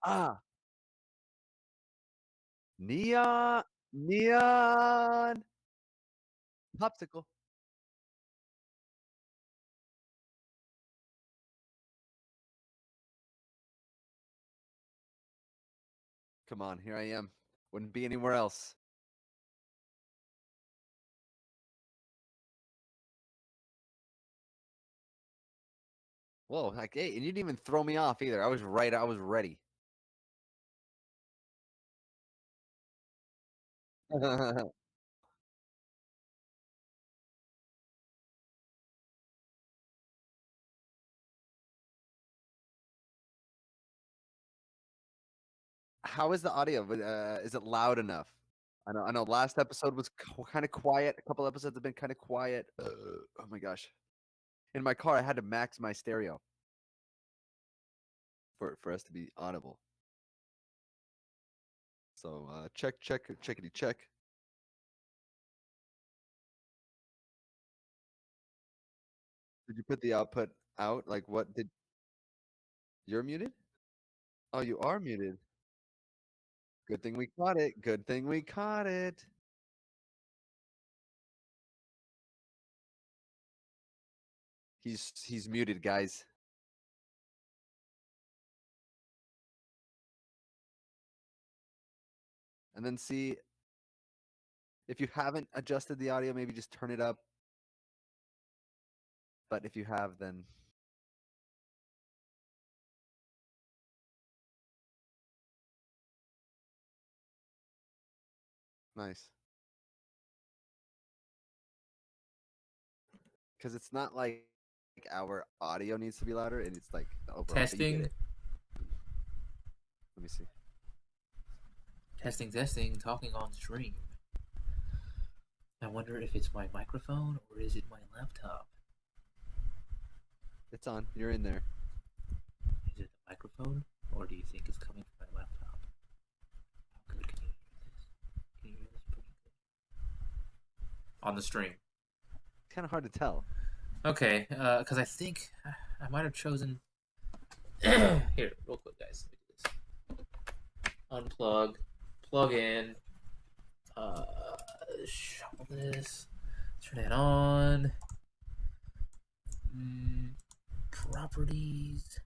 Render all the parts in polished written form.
ah. Neon. Neon. Popsicle. Come on, here I am. Wouldn't be anywhere else. Whoa, like, hey, and you didn't even throw me off either. I was right. I was ready. How is the audio? Is it loud enough? I know. Last episode was kind of quiet. A couple episodes have been kind of quiet. Oh my gosh! In my car, I had to max my stereo for us to be audible. So checkity check. Did you put the output out? Like what did? You're muted? Oh, you are muted. Good thing we caught it. Good thing we caught it. He's muted, guys. And then see if you haven't adjusted the audio, maybe just turn it up. But if you have, then nice. Because it's not like our audio needs to be louder, and it's like overall. Testing. Let me see. Testing. Talking on stream. I wonder if it's my microphone or is it my laptop? It's on. You're in there. Is it the microphone, or do you think it's coming from my laptop? How good can you hear this? Can you hear this pretty good? On the stream. It's kind of hard to tell. Okay, because I think I might have chosen. Here, real quick, guys. Let me do this. Unplug, plug in, shuffle this, turn it on. Properties.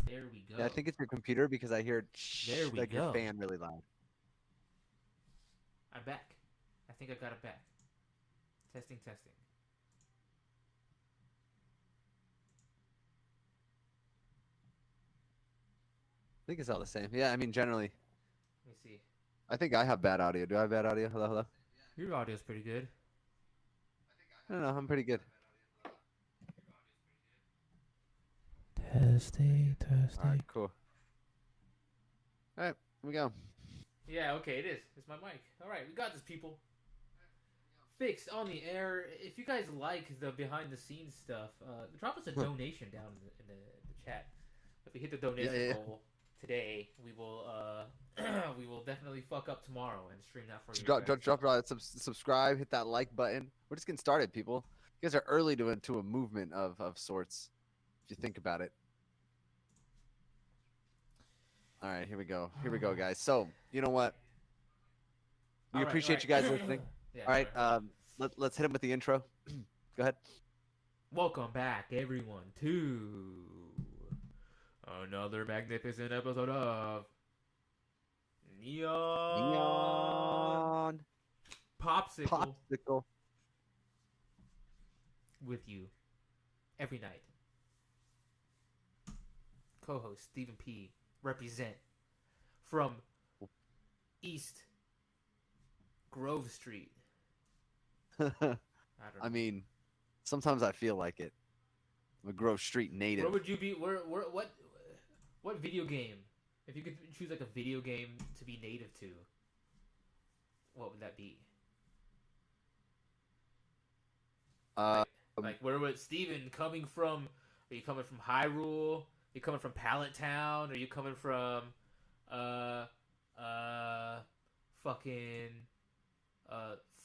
There we go. Yeah, I think it's your computer because I hear There we like go. your fan really loud. I'm back. I think I got it back. Testing. I think it's all the same. Yeah, I mean, generally. Let me see. I think I have bad audio. Do I have bad audio? Hello? Your audio's pretty good. I don't know. I'm pretty good. Testing. All right, cool. All right, here we go. Yeah, okay, it is. It's my mic. All right, we got this, people. Fixed on the air. If you guys like the behind the scenes stuff, drop us a donation down in the chat. If we hit the donation goal today, we will we will definitely fuck up tomorrow and stream that for you. Drop subscribe, hit that like button. We're just getting started, people. You guys are early to a movement of sorts, if you think about it. All right, here we go. Here we go, guys. So, you know what? We appreciate you guys listening. Yeah, all right, let's hit him with the intro. Go ahead. Welcome back, everyone, to another magnificent episode of Neon Popsicle with you every night. Co-host Stephen P. represent from East Grove Street. I mean, sometimes I feel like it. I'm a Grove Street native. Where would you be? What video game? If you could choose like a video game to be native to, what would that be? Like where would Steven coming from? Are you coming from Hyrule? Are you coming from Pallet Town? Are you coming from fucking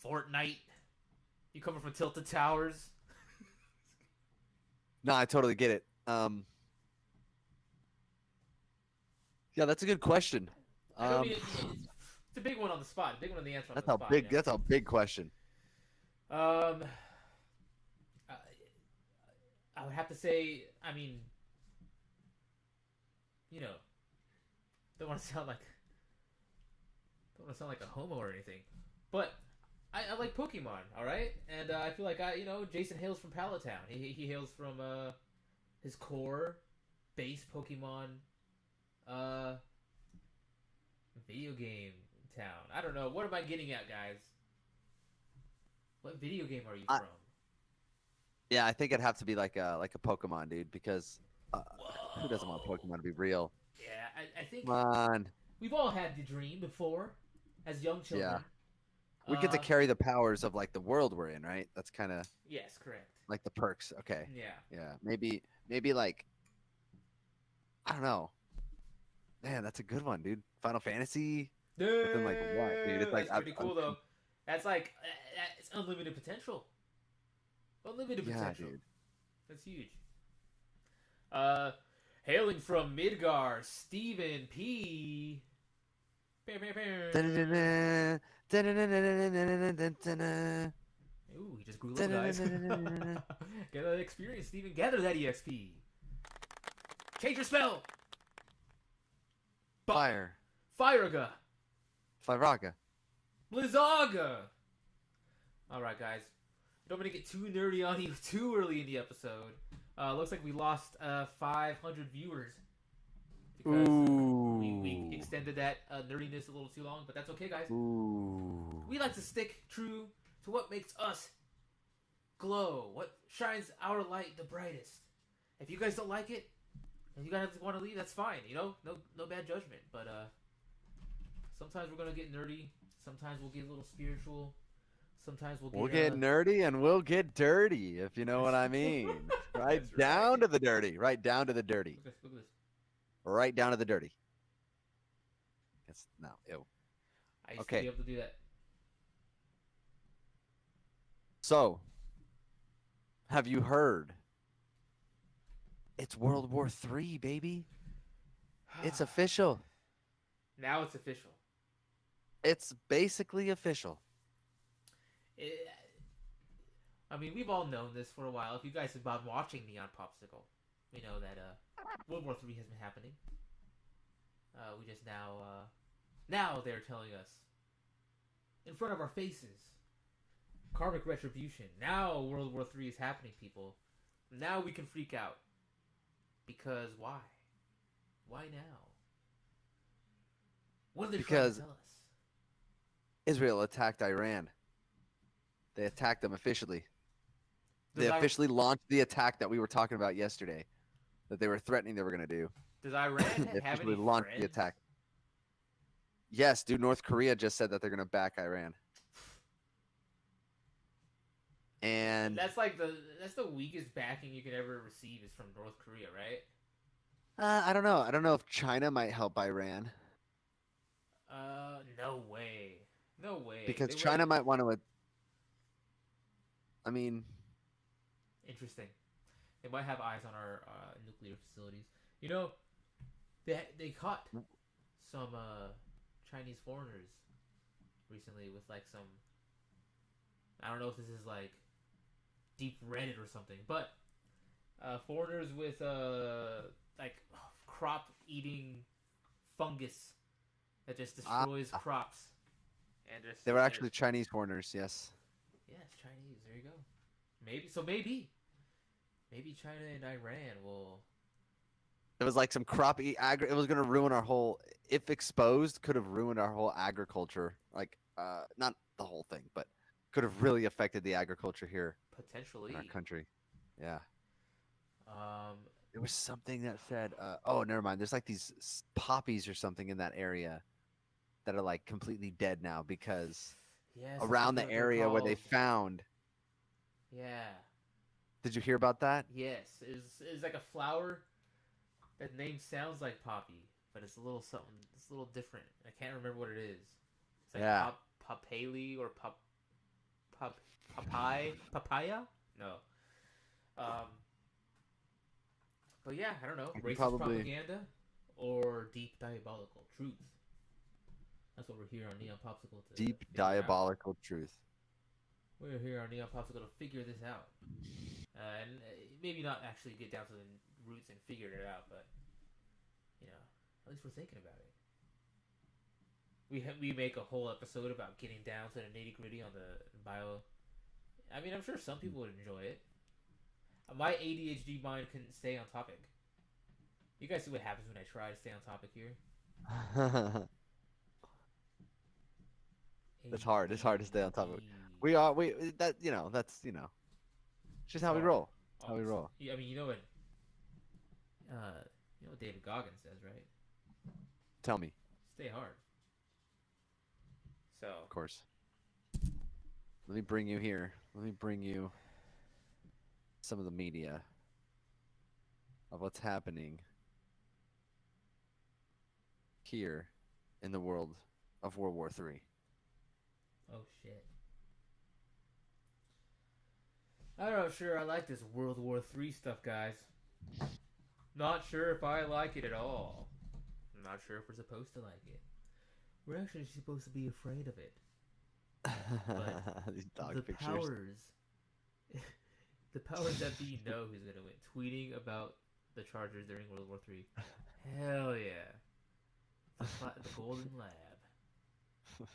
Fortnite? You coming from Tilted Towers? No, I totally get it. Um, yeah, that's a good question. I don't mean Um, it's a big one on the spot. A big one on the answer on that's the a spot. You big. That's a big question. know. I, I would have to say. I mean, you know, don't want to sound like a homo or anything, but I like Pokemon. All right, and I feel like Jason hails from Palatown. He hails from his core base Pokemon uh video game town. I don't know. What am I getting at, guys? What video game are you I, from? yeah, I think it'd have to be like a Pokemon, dude. Because uh, who doesn't want Whoa. Pokemon to be real? Yeah, I think Come on. we've all had the dream before as young Yeah, children. we get to Uh, carry the powers of like the world we're in, right? That's kind of yes, correct. like the perks. Okay. Yeah. Yeah. Maybe like I don't know. Man, that's a good one, dude. Final Fantasy. But then like what, dude? It's like That's pretty cool though. That's like it's unlimited potential. Unlimited yeah, potential. dude. That's huge. Uh, hailing from Midgar, Stephen P. Dun-dun-dun-dun, dun-dun-dun-dun-dun-dun-dun-dun. Ooh, he just grew low, guys. Dun-dun-dun-dun-dun-dun. Get that experience, Stephen. Gather that EXP. Change your spell. Fire. Firaga. Firaga. Blizzaga. Alright, guys. Don't want to get too nerdy on you too early in the episode. Looks like we lost 500 viewers because we Ooh. extended that nerdiness a little too long, but that's okay, guys. Ooh. We like to stick true to what makes us glow, what shines our light the brightest. If you guys don't like it, and you guys want to leave, that's fine. You know, no bad judgment. But sometimes we're gonna get nerdy. Sometimes we'll get a little spiritual. Sometimes We'll get nerdy and we'll get dirty, if you know what I mean. Right That's down right. to the dirty. Right down to the dirty. Look at this. Right down to the dirty. It's no, ew. I used to Okay. be able to do that. So, have you heard? It's World War III, baby. It's official. Now it's official. It's basically official. I mean, we've all known this for a while. If you guys have been watching me on Popsicle, we know that World War III has been happening. We just now they're telling us in front of our faces, karmic retribution. Now World War III is happening, people. Now we can freak out. Because why? Why now? What are they trying to tell us? Israel attacked Iran. They attacked them officially. They officially launched the attack that we were talking about yesterday, that they were threatening they were going to do. Does Iran They have officially any launched friends? the attack. Yes, dude. North Korea just said that they're going to back Iran. And that's like that's the weakest backing you could ever receive is from North Korea, right? I don't know. I don't know if China might help Iran. No way. No way. Because China might want to. I mean, interesting. They might have eyes on our nuclear facilities. You know, they caught some Chinese foreigners recently with like some. I don't know if this is like deep Reddit or something, but foreigners with like crop eating fungus that just destroys crops. And they were actually Chinese foreigners, yes. Yes, Chinese. There you go. Maybe China and Iran will. It was like some crappie it was going to ruin our whole. If exposed, could have ruined our whole agriculture. Like, not the whole thing, but could have really affected the agriculture here potentially in our country. Yeah. Um, there was something that said, oh, never mind. There's like these poppies or something in that area that are like completely dead now because around the area where they found. Yeah. Did you hear about that? Yes, it's like a flower. That name sounds like poppy, but it's a little something. It's a little different. I can't remember what it is. It's like papali or papaya? No. But yeah, I don't know. I can Racist probably propaganda or deep diabolical truth. That's what we're here on Neon Popsicle to deep figure out. diabolical truth. We're here on Neon Popsicle to figure this out. And maybe not actually get down to the roots and figure it out, but, you know, at least we're thinking about it. We make a whole episode about getting down to the nitty gritty on the bio. I mean, I'm sure some people would enjoy it. My ADHD mind couldn't stay on topic. You guys see what happens when I try to stay on topic here? It's hard. It's hard to stay on top of it. ADD. We that that's it's just It's how we hard. roll. How we roll. I mean, you know what David Goggins says, right? Tell me. Stay hard. So, Of course. Let me bring you here. Let me bring you some of the media of what's happening here in the world of World War III. oh shit. I'm not sure I like this World War III stuff, guys. Not sure if I like it at all. I'm not sure if we're supposed to like it. We're actually supposed to be afraid of it. These dog The pictures. powers, the powers that be know who's gonna win. Tweeting about the Chargers during World War III. Hell yeah. The Golden Lab.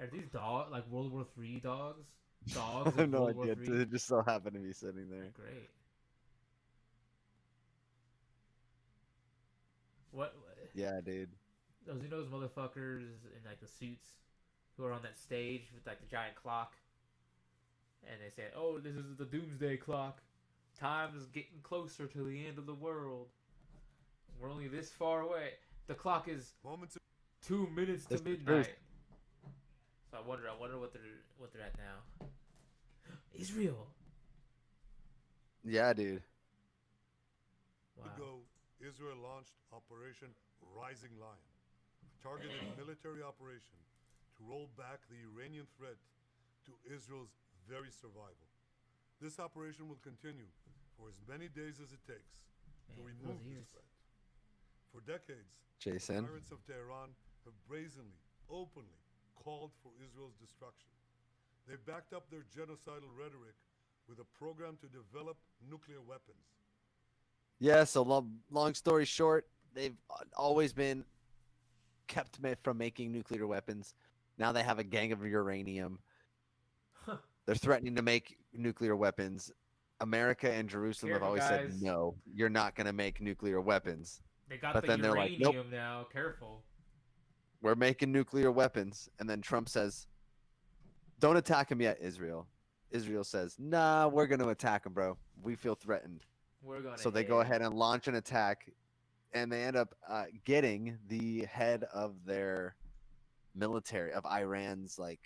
Are these like World War III dogs? Dogs I have of no World War idea. III? It just so happened to be sitting there. Great. What? Yeah, dude. Those motherfuckers in like the suits who are on that stage with like the giant clock, and they say, "Oh, this is the doomsday clock. Time's getting closer to the end of the world. We're only this far away. The clock is 2 minutes to That's the truth. midnight." So I wonder what they're at now. Israel. Yeah, dude. Wow. Ago, Israel launched Operation Rising Lion, a targeted military operation to roll back the Iranian threat to Israel's very survival. This operation will continue for as many days as it takes to Man, remove those this ears. threat. For decades, Jason. the tyrants of Tehran have brazenly, openly called for Israel's destruction. They've backed up their genocidal rhetoric with a program to develop nuclear weapons. Yeah, so long story short, they've always been kept from making nuclear weapons. Now they have a gang of uranium. Huh. They're threatening to make nuclear weapons. America and Jerusalem have Careful, always guys. said, no, you're not going to make nuclear weapons. They got But the then they're like, uranium nope. now. Careful. We're making nuclear weapons. And then Trump says, don't attack him yet, Israel. Israel says, nah, we're going to attack him, bro. We feel threatened. We're gonna. So they go ahead and launch an attack, and they end up getting the head of their military, of Iran's like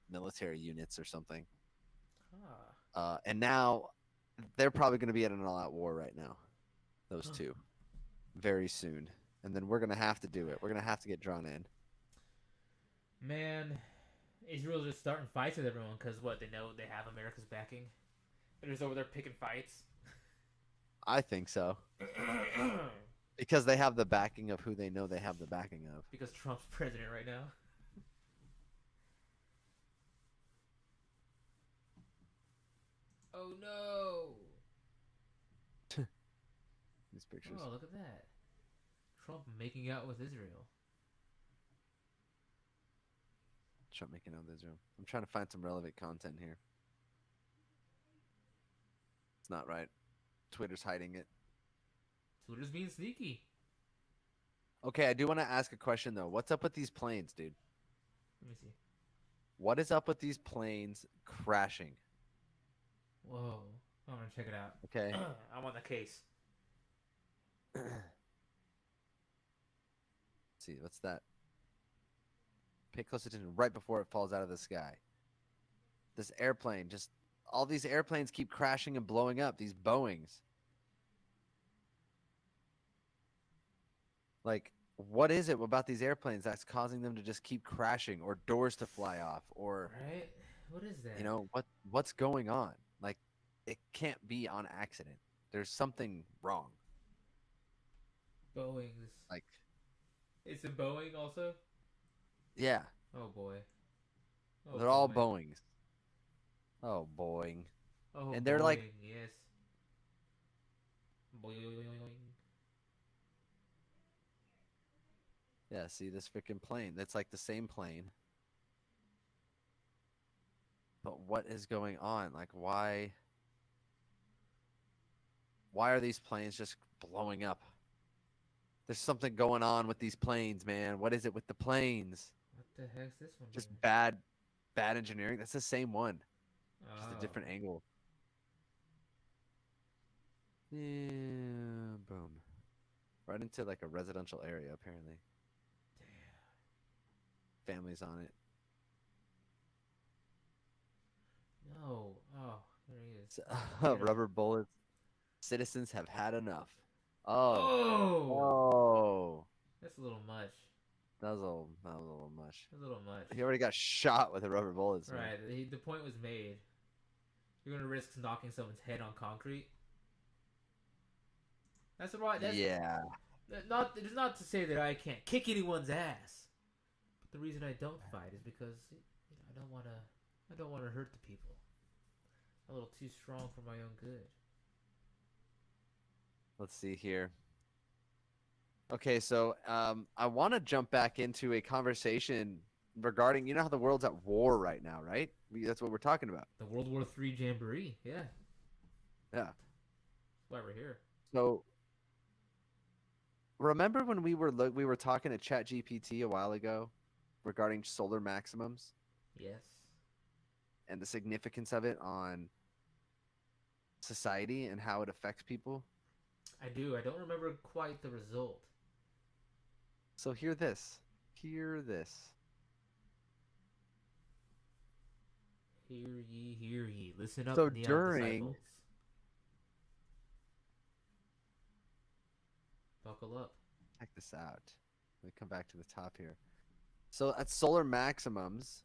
military units or something. Huh. And now they're probably going to be at an all-out war right now. Those two, very soon, and then we're going to have to do it. We're going to have to get drawn in. Man, Israel's just starting fights with everyone because what? They know they have America's backing. They're just over there picking fights. I think so. Because they have the backing of who they know they have the backing of. Because Trump's president right now. Oh no! These pictures. Oh, look at that. Trump making out with Israel. Trump making out with Israel. I'm trying to find some relevant content here. It's not right. Twitter's hiding it. Twitter's being sneaky. Okay, I do want to ask a question though. What's up with these planes, dude? Let me see. What is up with these planes crashing? Whoa. I'm gonna check it out. Okay. I'm on the case. See, what's that? Pay close attention right before it falls out of the sky. This airplane, just all these airplanes keep crashing and blowing up, these Boeings. Like, what is it about these airplanes that's causing them to just keep crashing or doors to fly off or Right? What is that? what's going on? Like, it can't be on accident. There's something wrong. Boeing's. Like, It's a Boeing also. yeah, Oh boy. Oh they're all boy. Boeings. Oh, Boeing. Oh And they're like, Boeing. Yes. Boing. yeah, see this freaking plane. That's like the same plane. But what is going on? Like, why are these planes just blowing up? There's something going on with these planes, man. What is it with the planes? What the heck's this one Just doing? bad engineering. That's the same one, just a Oh. different angle. Yeah, boom. Right into like a residential area, apparently. Families on it. No. Oh, there he is. Rubber bullets. Citizens have had enough. Oh, Oh, oh, that's a little much. that was a little much. A little much. He already got shot with the rubber bullets, man. Right. The point was made. You're gonna risk knocking someone's head on concrete. That's right. That's Yeah. not. It's not to say that I can't kick anyone's ass. But the reason I don't fight is because I don't wanna. I don't wanna hurt the people. A little too strong for my own good. Let's see here. Okay, so I want to jump back into a conversation regarding, you know how the world's at war right now, right? That's what we're talking about. The World War III Jamboree. Yeah. Yeah. That's why we're here. So remember when we were talking to ChatGPT a while ago regarding solar maximums Yes. and the significance of it on society and how it affects people? I do. I don't remember quite the result. So hear this. Hear this. Hear ye. Listen up, So neon during disciples. Buckle up. check this out. Let me come back to the top here. So at solar maximums,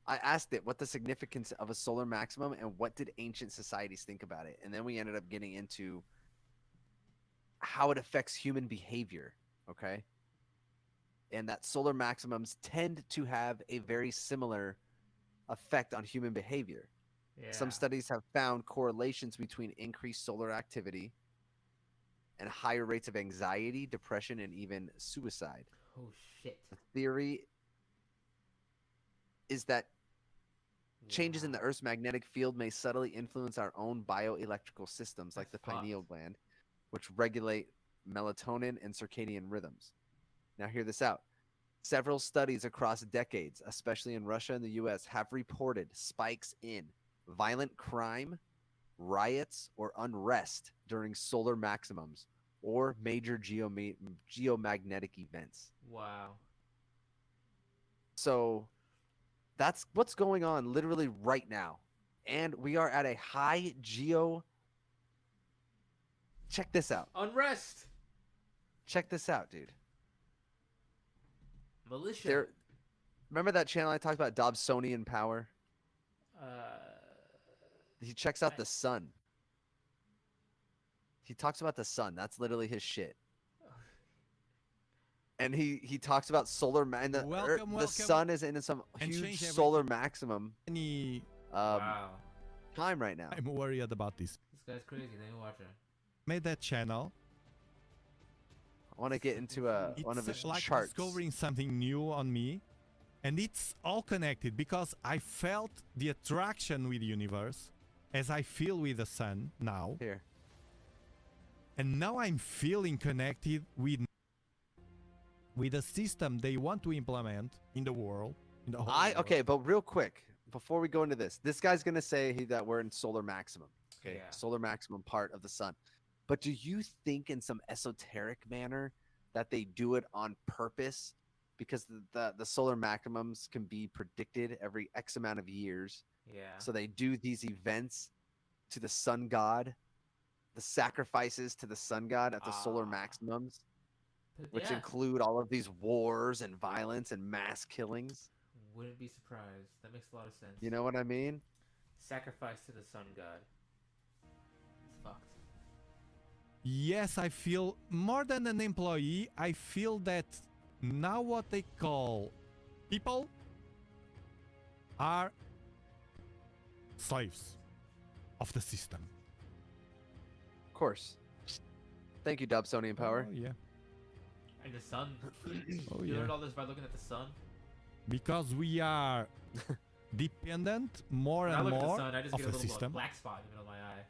I asked it what the significance of a solar maximum and what did ancient societies think about it. And then we ended up getting into how it affects human behavior. Okay. And that solar maximums tend to have a very similar effect on human behavior. Yeah. Some studies have found correlations between increased solar activity and higher rates of anxiety, depression, and even suicide. Oh shit. The theory is that changes in the Wow. Earth's magnetic field may subtly influence our own bioelectrical systems, like the That's fucked. pineal gland, which regulate melatonin and circadian rhythms. Now, hear this out. Several studies across decades, especially in Russia and the US, have reported spikes in violent crime, riots, or unrest during solar maximums or major geomagnetic events. Wow. So that's what's going on literally right now. And we are at a high geo. Check this out. Unrest. Check this out, dude. Militia. There, remember that channel I talked about, Dobsonian Power? Uh. He checks out the sun. He talks about the sun. That's literally his shit. And he talks about solar and the sun is in some huge solar maximum Wow. time right now. I'm worried about this. This guy's crazy. Let me watch it. Made that channel. I want to get into one of his It's like charts. discovering something new on me, and it's all connected because I felt the attraction with the universe as I feel with the sun now, Here. and now I'm feeling connected with a system they want to implement in the world, in the whole world. Okay, but real quick before we go into this guy's gonna say that we're in solar maximum. Okay, Yeah. solar maximum part of the sun. But do you think in some esoteric manner that they do it on purpose because the solar maximums can be predicted every X amount of years? Yeah. So they do these events to the sun god, the sacrifices to the sun god at the solar Ah. maximums, But which yeah, include all of these wars and violence and mass killings. wouldn't be surprised. That makes a lot of sense. You know what I mean? Sacrifice to the sun god. yes, I feel more than an employee. I feel that now what they call people are slaves of the system. Of course. Thank you, Dobsonian Power. Oh, yeah. And the sun. Oh, You yeah. learned all this by looking at the sun. Because we are dependent more When I and look at the more sun, I just of get a the little system. black spot in the middle of my eye.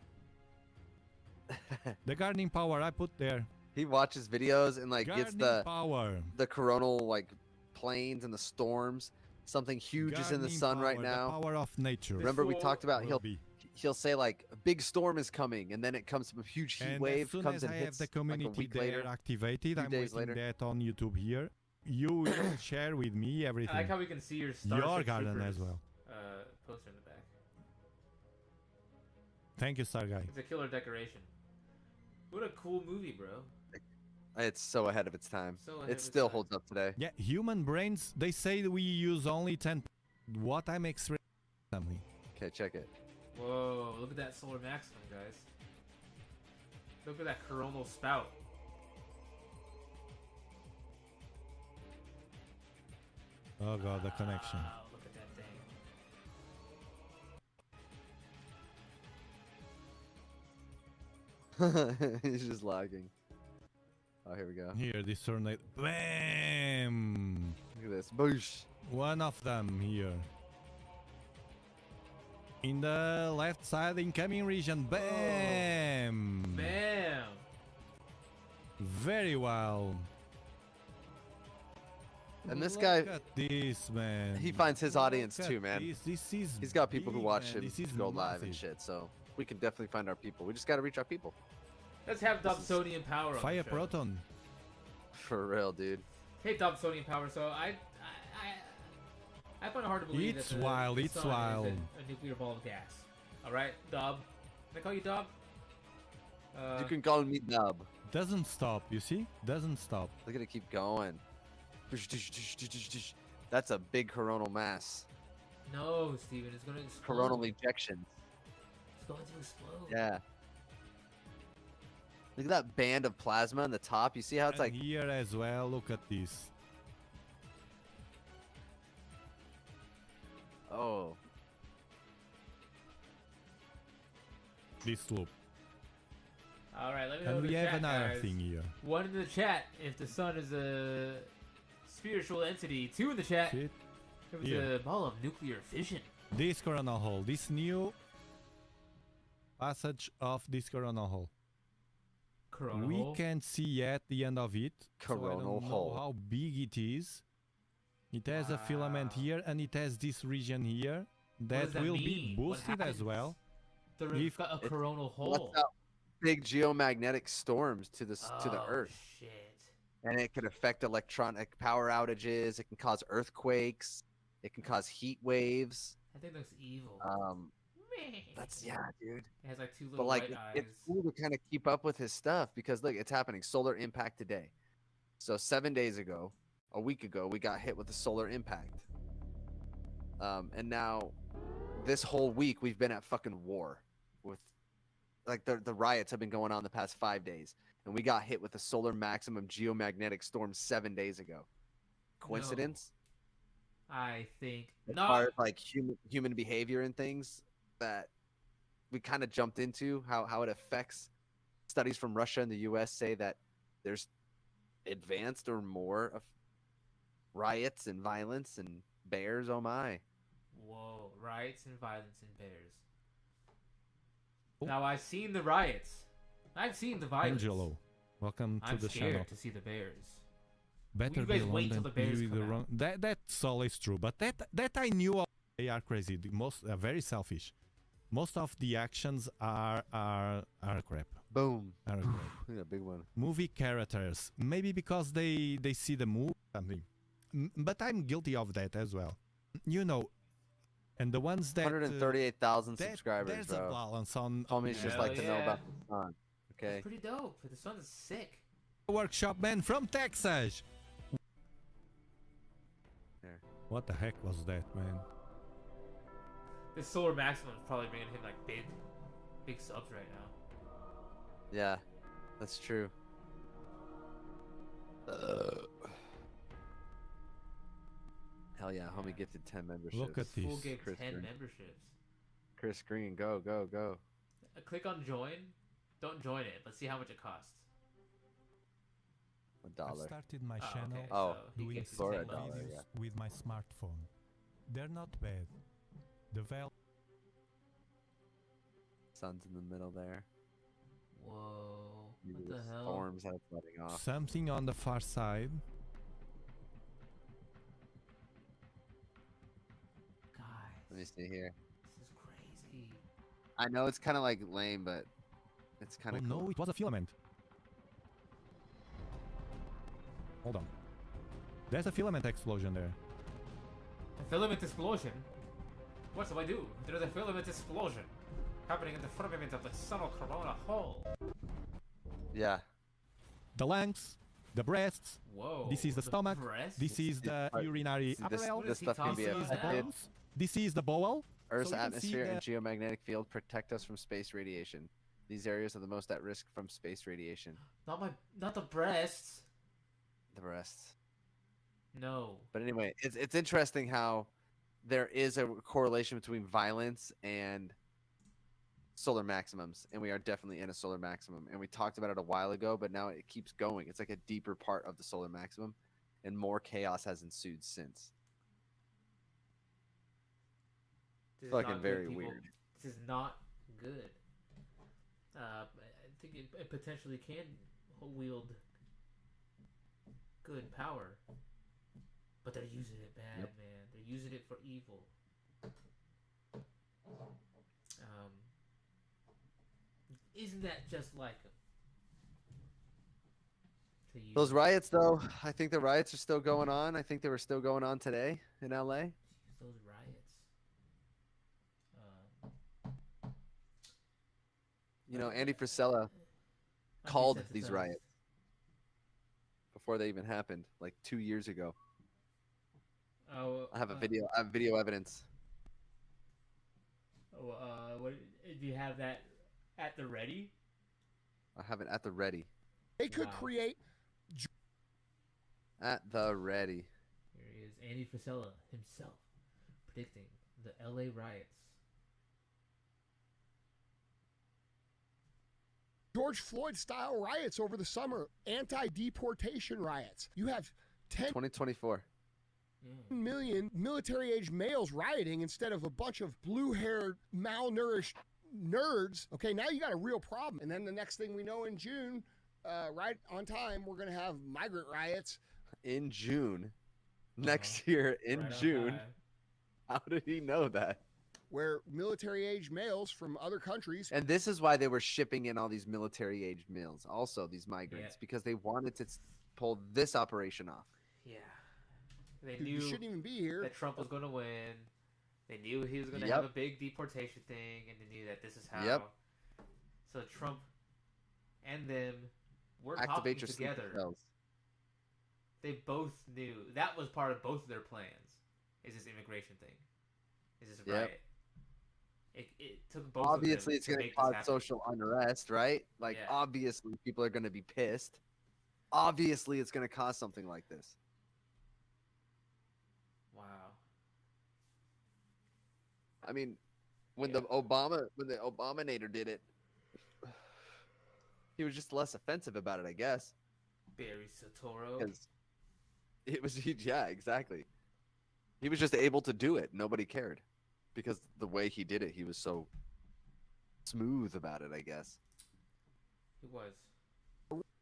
The gardening power I put there. He watches videos and like gets Gardening power. the coronal like planes and the storms. Something huge is in the Gardening sun right power, now. The power of nature. Remember we fool talked about will be. he'll say like a big storm is coming, and then it comes from a huge heat And wave as soon comes as and I have hits the like a community week there later. activated, few I'm days waiting later. that on YouTube here. You will share with me I everything. like how we can see your Starship Your garden Troopers, as well. Poster in the back. Thank you, Star Guy. It's a killer decoration. What a cool movie, bro. It's so ahead of its time. So ahead of It its still time. holds up today. Yeah, human brains, they say that we use only 10. What I'm extremely something. Okay, check it. Whoa, look at that solar maximum, guys. Look at that coronal spout. Oh god, the connection. Wow, look at that thing. He's just lagging. Oh, here we go. Here, this tornado. Bam! Look at this. Boosh. One of them here. In the left side incoming region. Bam! Bam! Very well. And this Look guy, at this, man. he finds his audience Look too, at man. This is He's got people who big, watch man. him This is go live and massive. shit, so we can definitely find our people. We just gotta reach our people. Let's have This is- Dobsonian Power on Fire the show. Proton. For real, dude. Hey, Dobsonian Power. So I find it hard to believe It's that wild, the it's sun wild. is a nuclear ball of gas. All right, Dob. Can I call you Dob? You can call me Dub. Doesn't stop, you see? Doesn't stop. Look at it keep going. That's a big coronal mass. No, Steven, it's going to explode. Coronal ejections. It's going to explode. Yeah. Look at that band of plasma on the top. You see how it's And like here as well, look at this. oh. This loop. All right, let me know And in we the have chat, another guys. thing here. One in the chat if the sun is a spiritual entity. Two in the chat See it? if it's Here. a ball of nuclear fission. This coronal hole. This new passage of this coronal hole. Coronal We hole. can't see yet the end of it. So I Coronal don't hole. know how big it is. It has a filament Wow. here and it has this region here that does that will be mean? What boosted as happens? well. We've if got a it coronal lets hole. out big geomagnetic storms to the to the Oh, earth, shit. and it can affect electronic power outages. It can cause earthquakes. It can cause heat waves. That thing looks evil. Man. That's yeah, dude. It has like two But little like, white eyes. it's cool to kind of keep up with his stuff because look, it's happening. Solar impact today. So 7 days ago, a week ago, we got hit with a solar impact. And now, this whole week we've been at fucking war with, like the riots have been going on the past 5 days, and we got hit with a solar maximum geomagnetic storm 7 days ago. Coincidence? I think As not. far as like human behavior and things that we kind of jumped into, how it affects. Studies from Russia and the US say that there's advanced or more of riots and violence and bears, oh my. Whoa, riots and violence and bears. Oh. Now I've seen the riots. I've seen the violence. Angelo, welcome to I'm the scared channel. to see the bears. Better You be guys alone wait till than the bears be with come the out. wrong. That's always true, but that I knew. They are crazy. The most very selfish. Most of the actions are crap. Boom. Are crap. Look at that big one. Movie characters, maybe because they see the movie or something. But I'm guilty of that as well. You know, and the ones that 138,000 that- subscribers, there's a bro. balance on Homies just Hell like to know yeah. about the sun. Okay. It's pretty dope. The sun is sick. workshop man from Texas. There. What the heck was that, man? This solar maximum is probably bringing him like big subs right now. Yeah. That's true. Hell yeah, homie gifted 10 memberships. Look at Fool this. gave Chris 10 Green. memberships. Chris Green, go, go, go. Click on join. Don't join it. Let's see how much it costs. $1. I've started my Oh, channel okay, Oh, so he doing gifted for 10 a bucks. dollar, videos yeah. with my smartphone. They're not bad. The val Sun's in the middle there. Whoa. Maybe What the hell? Storms that's letting off. something on the far side. Let me Guys, see here. this is crazy. I know it's kind of like lame, but it's kind Oh of cool. no, it was a filament. Hold on. There's a filament explosion there. A filament explosion? What do I do? There's a filament explosion happening in the firmament of the Sun Corona hole. Yeah. The lungs, the breasts, Whoa. this is the stomach, breast? this is the part- urinary see, this- apparel, What this is he stuff can be talking this is the about now? affected. bones, this is the bowel. Earth's So you can see atmosphere and the- geomagnetic field protect us from space radiation. These areas are the most at risk from space radiation. Not the breasts. The breasts. No. But anyway, it's interesting how there is a correlation between violence and solar maximums, and we are definitely in a solar maximum. And we talked about it a while ago, but now it keeps going. It's like a deeper part of the solar maximum, and more chaos has ensued since. This is Fucking not very good, people. weird. This is not good. I think it potentially can wield good power, but they're using it bad, Yep. man. They're using it for evil. Isn't that just like them? To use Those riots, though, I think the riots are still going on. I think they were still going on today in LA. use those riots. You know, Andy Frisella I'm called desensitized. these riots before they even happened, like 2 years ago. Oh, I have video evidence. What do you have that at the ready? I have it at the ready. They could Wow. create At the ready. Here he is, Andy Frisella himself, predicting the LA riots. George Floyd style riots over the summer, anti-deportation riots. You have 10 2024. million military age males rioting instead of a bunch of blue-haired, malnourished nerds. Okay, now you got a real problem. And then the next thing we know in June, right on time, we're going to have migrant riots. In June. Next year in Right on June. time. How did he know that? Where military age males from other countries And this is why they were shipping in all these military aged males, also these migrants, Yeah. because they wanted to pull this operation off. Yeah. They who knew shouldn't even be here. that Trump was going to win. They knew he was going to Yep. have a big deportation thing, and they knew that this is how. Yep. So Trump and them were talking Activate your sleeper together. cells. They both knew that was part of both of their plans. Is this immigration thing? Is this Yep. riot? It took both. Obviously, of it's them going to to make cause this happen. social unrest, right? Like, Yeah. obviously, people are going to be pissed. Obviously, it's going to cause something like this. Wow. I mean, when Yeah. the Obamanator did it, he was just less offensive about it, I guess. Barry Soetoro. Because it was, yeah, exactly. He was just able to do it. Nobody cared because the way he did it, he was so smooth about it, I guess. He was.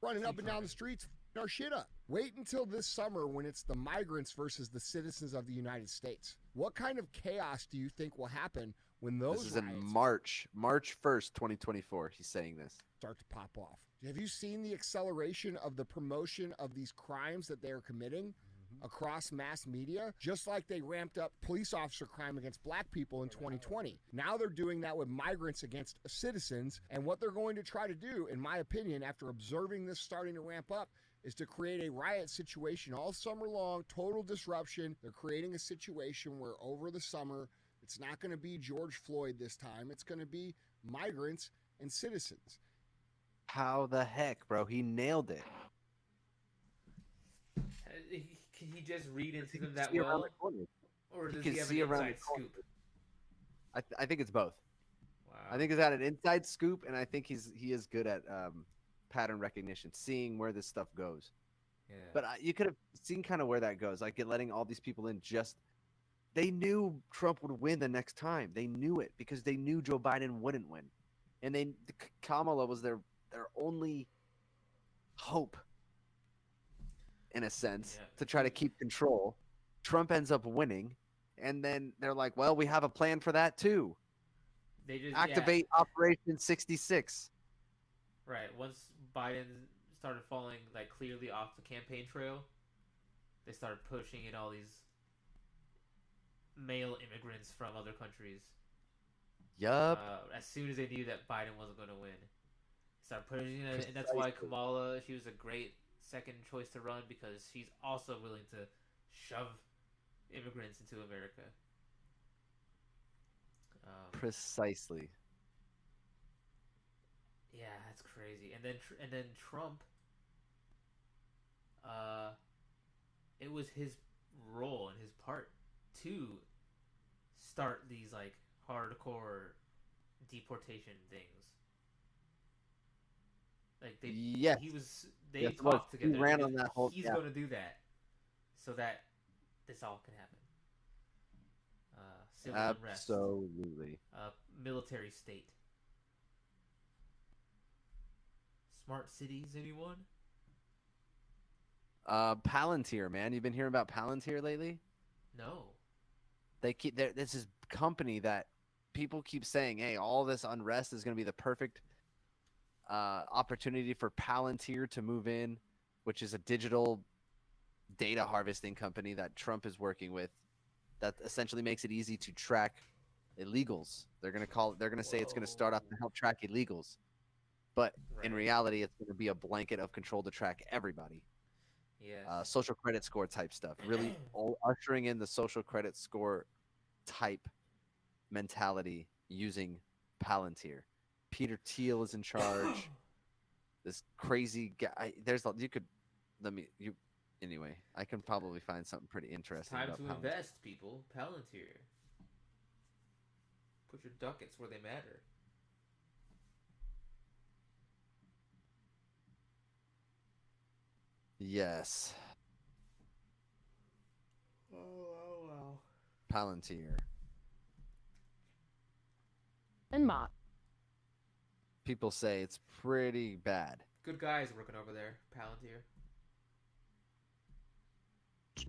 running Keep up and down trying. the streets, f***ing our shit up. Wait until this summer when it's the migrants versus the citizens of the United States. What kind of chaos do you think will happen when those This is in riots March 1st, 2024. He's saying this. start to pop off? Have you seen the acceleration of the promotion of these crimes that they are committing across mass media? Just like they ramped up police officer crime against black people in 2020. Now they're doing that with migrants against citizens. And what they're going to try to do, in my opinion, after observing this starting to ramp up, is to create a riot situation all summer long, total disruption. They're creating a situation where over the summer, it's not going to be George Floyd this time. It's going to be migrants and citizens. How the heck, bro? He nailed it. Can he just read into He them can that see around the well, corner. or He does can he have an see around the inside corner. scoop? I think it's both. Wow. I think he's got an inside scoop, and I think he is good at pattern recognition, seeing where this stuff goes. Yeah. But you could have seen kind of where that goes, like letting all these people in. They knew Trump would win the next time. They knew it because they knew Joe Biden wouldn't win, and Kamala was their only hope, in a sense, Yeah. to try to keep control. Trump ends up winning, and then they're like, "Well, we have a plan for that too. They just Activate Operation 66." Right. Once Biden started falling like clearly off the campaign trail, they started pushing in all these male immigrants from other countries. Yup. As soon as they knew that Biden wasn't going to win, started pushing it, and that's why Kamala, she was a great second choice to run because she's also willing to shove immigrants into America. Precisely. Yeah, that's crazy. And then Trump, it was his role and his part to start these like hardcore deportation things. Like they talked together. He ran on that whole. He's going to do that so that this all can happen. Civil unrest. Absolutely. Military state. Smart cities, anyone? Palantir, man. You've been hearing about Palantir lately? No. This is company that people keep saying, hey, all this unrest is going to be the perfect opportunity for Palantir to move in, which is a digital data harvesting company that Trump is working with that essentially makes it easy to track illegals. They're going to say it's going to start off to help track illegals. But in reality, it's going to be a blanket of control to track everybody. Yeah. Social credit score type stuff. Really ushering in the social credit score type mentality using Palantir. Peter Thiel is in charge. This crazy guy. Anyway, I can probably find something pretty interesting. Time about to Palantir. invest, people. Palantir. Put your ducats where they matter. Yes. Wow. Palantir. And Mark. People say it's pretty bad. Good guys working over there. Palantir.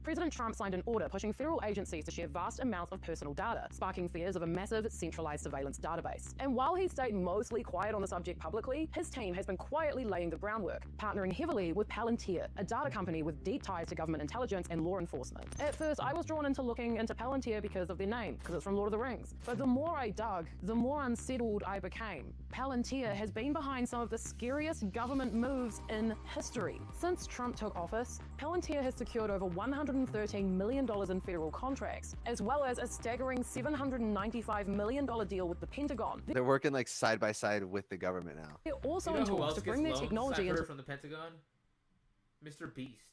President Trump signed an order pushing federal agencies to share vast amounts of personal data, sparking fears of a massive centralized surveillance database. And while he stayed mostly quiet on the subject publicly, his team has been quietly laying the groundwork, partnering heavily with Palantir, a data company with deep ties to government intelligence and law enforcement. At first, I was drawn into looking into Palantir because of their name, because it's from Lord of the Rings. But the more I dug, the more unsettled I became. Palantir has been behind some of the scariest government moves in history. Since Trump took office, Palantir has secured over $113 million in federal contracts, as well as a staggering $795 million deal with the Pentagon. They're working like side by side with the government now. They're also You know in who talks else to gets bring their loans technology I've heard into from the Pentagon? Mr. Beast.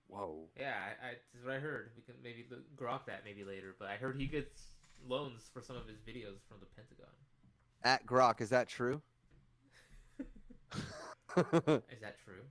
Whoa. Yeah, this is what I heard. We can maybe grok that maybe later, but I heard he gets loans for some of his videos from the Pentagon. At Grok, is that true? Is that true?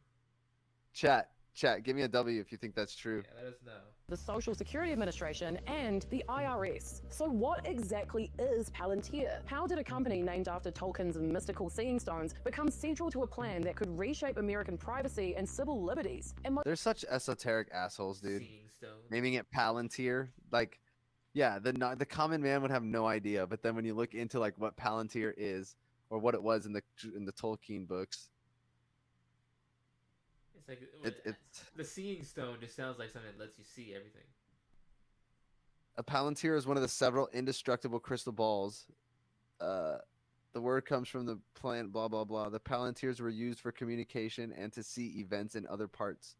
Chat, give me a W if you think that's true. Yeah, let us know. the Social Security Administration and the IRS. So what exactly is Palantir? How did a company named after Tolkien's mystical seeing stones become central to a plan that could reshape American privacy and civil liberties? And They're such esoteric assholes, dude. Seeing stone. Naming it Palantir, like, yeah, the common man would have no idea. But then when you look into like what Palantir is or what it was in the Tolkien books, It's like it's the seeing stone just sounds like something that lets you see everything. a Palantir is one of the several indestructible crystal balls. The word comes from the plant, blah, blah, blah. The Palantirs were used for communication and to see events in other parts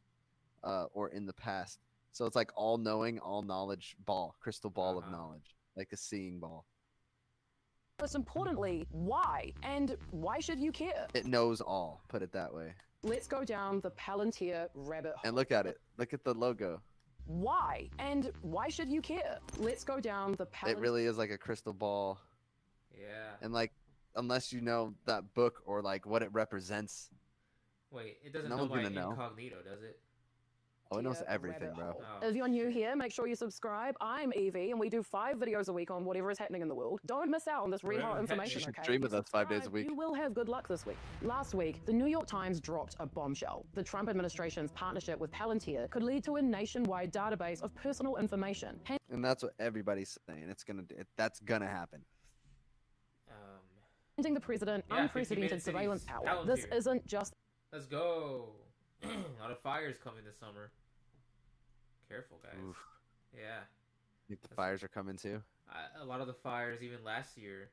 or in the past. So it's like all-knowing, all-knowledge ball, crystal ball of knowledge, like a seeing ball. most importantly, why? And why should you care? It knows all. Put it that way. Let's go down the Palantir rabbit hole. And look at it. Look at the logo. Why? And why should you care? Let's go down the Palantir. It really is like a crystal ball. Yeah. And like, unless you know that book or like what it represents, Wait, it doesn't No know one's my gonna know. incognito, does it? oh, it knows Rabbit everything, bro. hole. Oh. If you're new here, make sure you subscribe. I'm Evie, and we do 5 videos a week on whatever is happening in the world. Don't miss out on this red Whatever hot is happening. information, You should okay? stream If with you us 5 days a subscribe, week. You will have good luck this week. Last week, the New York Times dropped a bombshell. The Trump administration's partnership with Palantir could lead to a nationwide database of personal information. And that's what everybody's saying. It's gonna. That's gonna happen. Handing the president Yeah, 50 unprecedented minute surveillance cities. power. This Palantir. isn't just Let's go. A lot of fires coming this summer. Careful, guys. Oof. Yeah. Think the fires are coming too. A lot of the fires, even last year,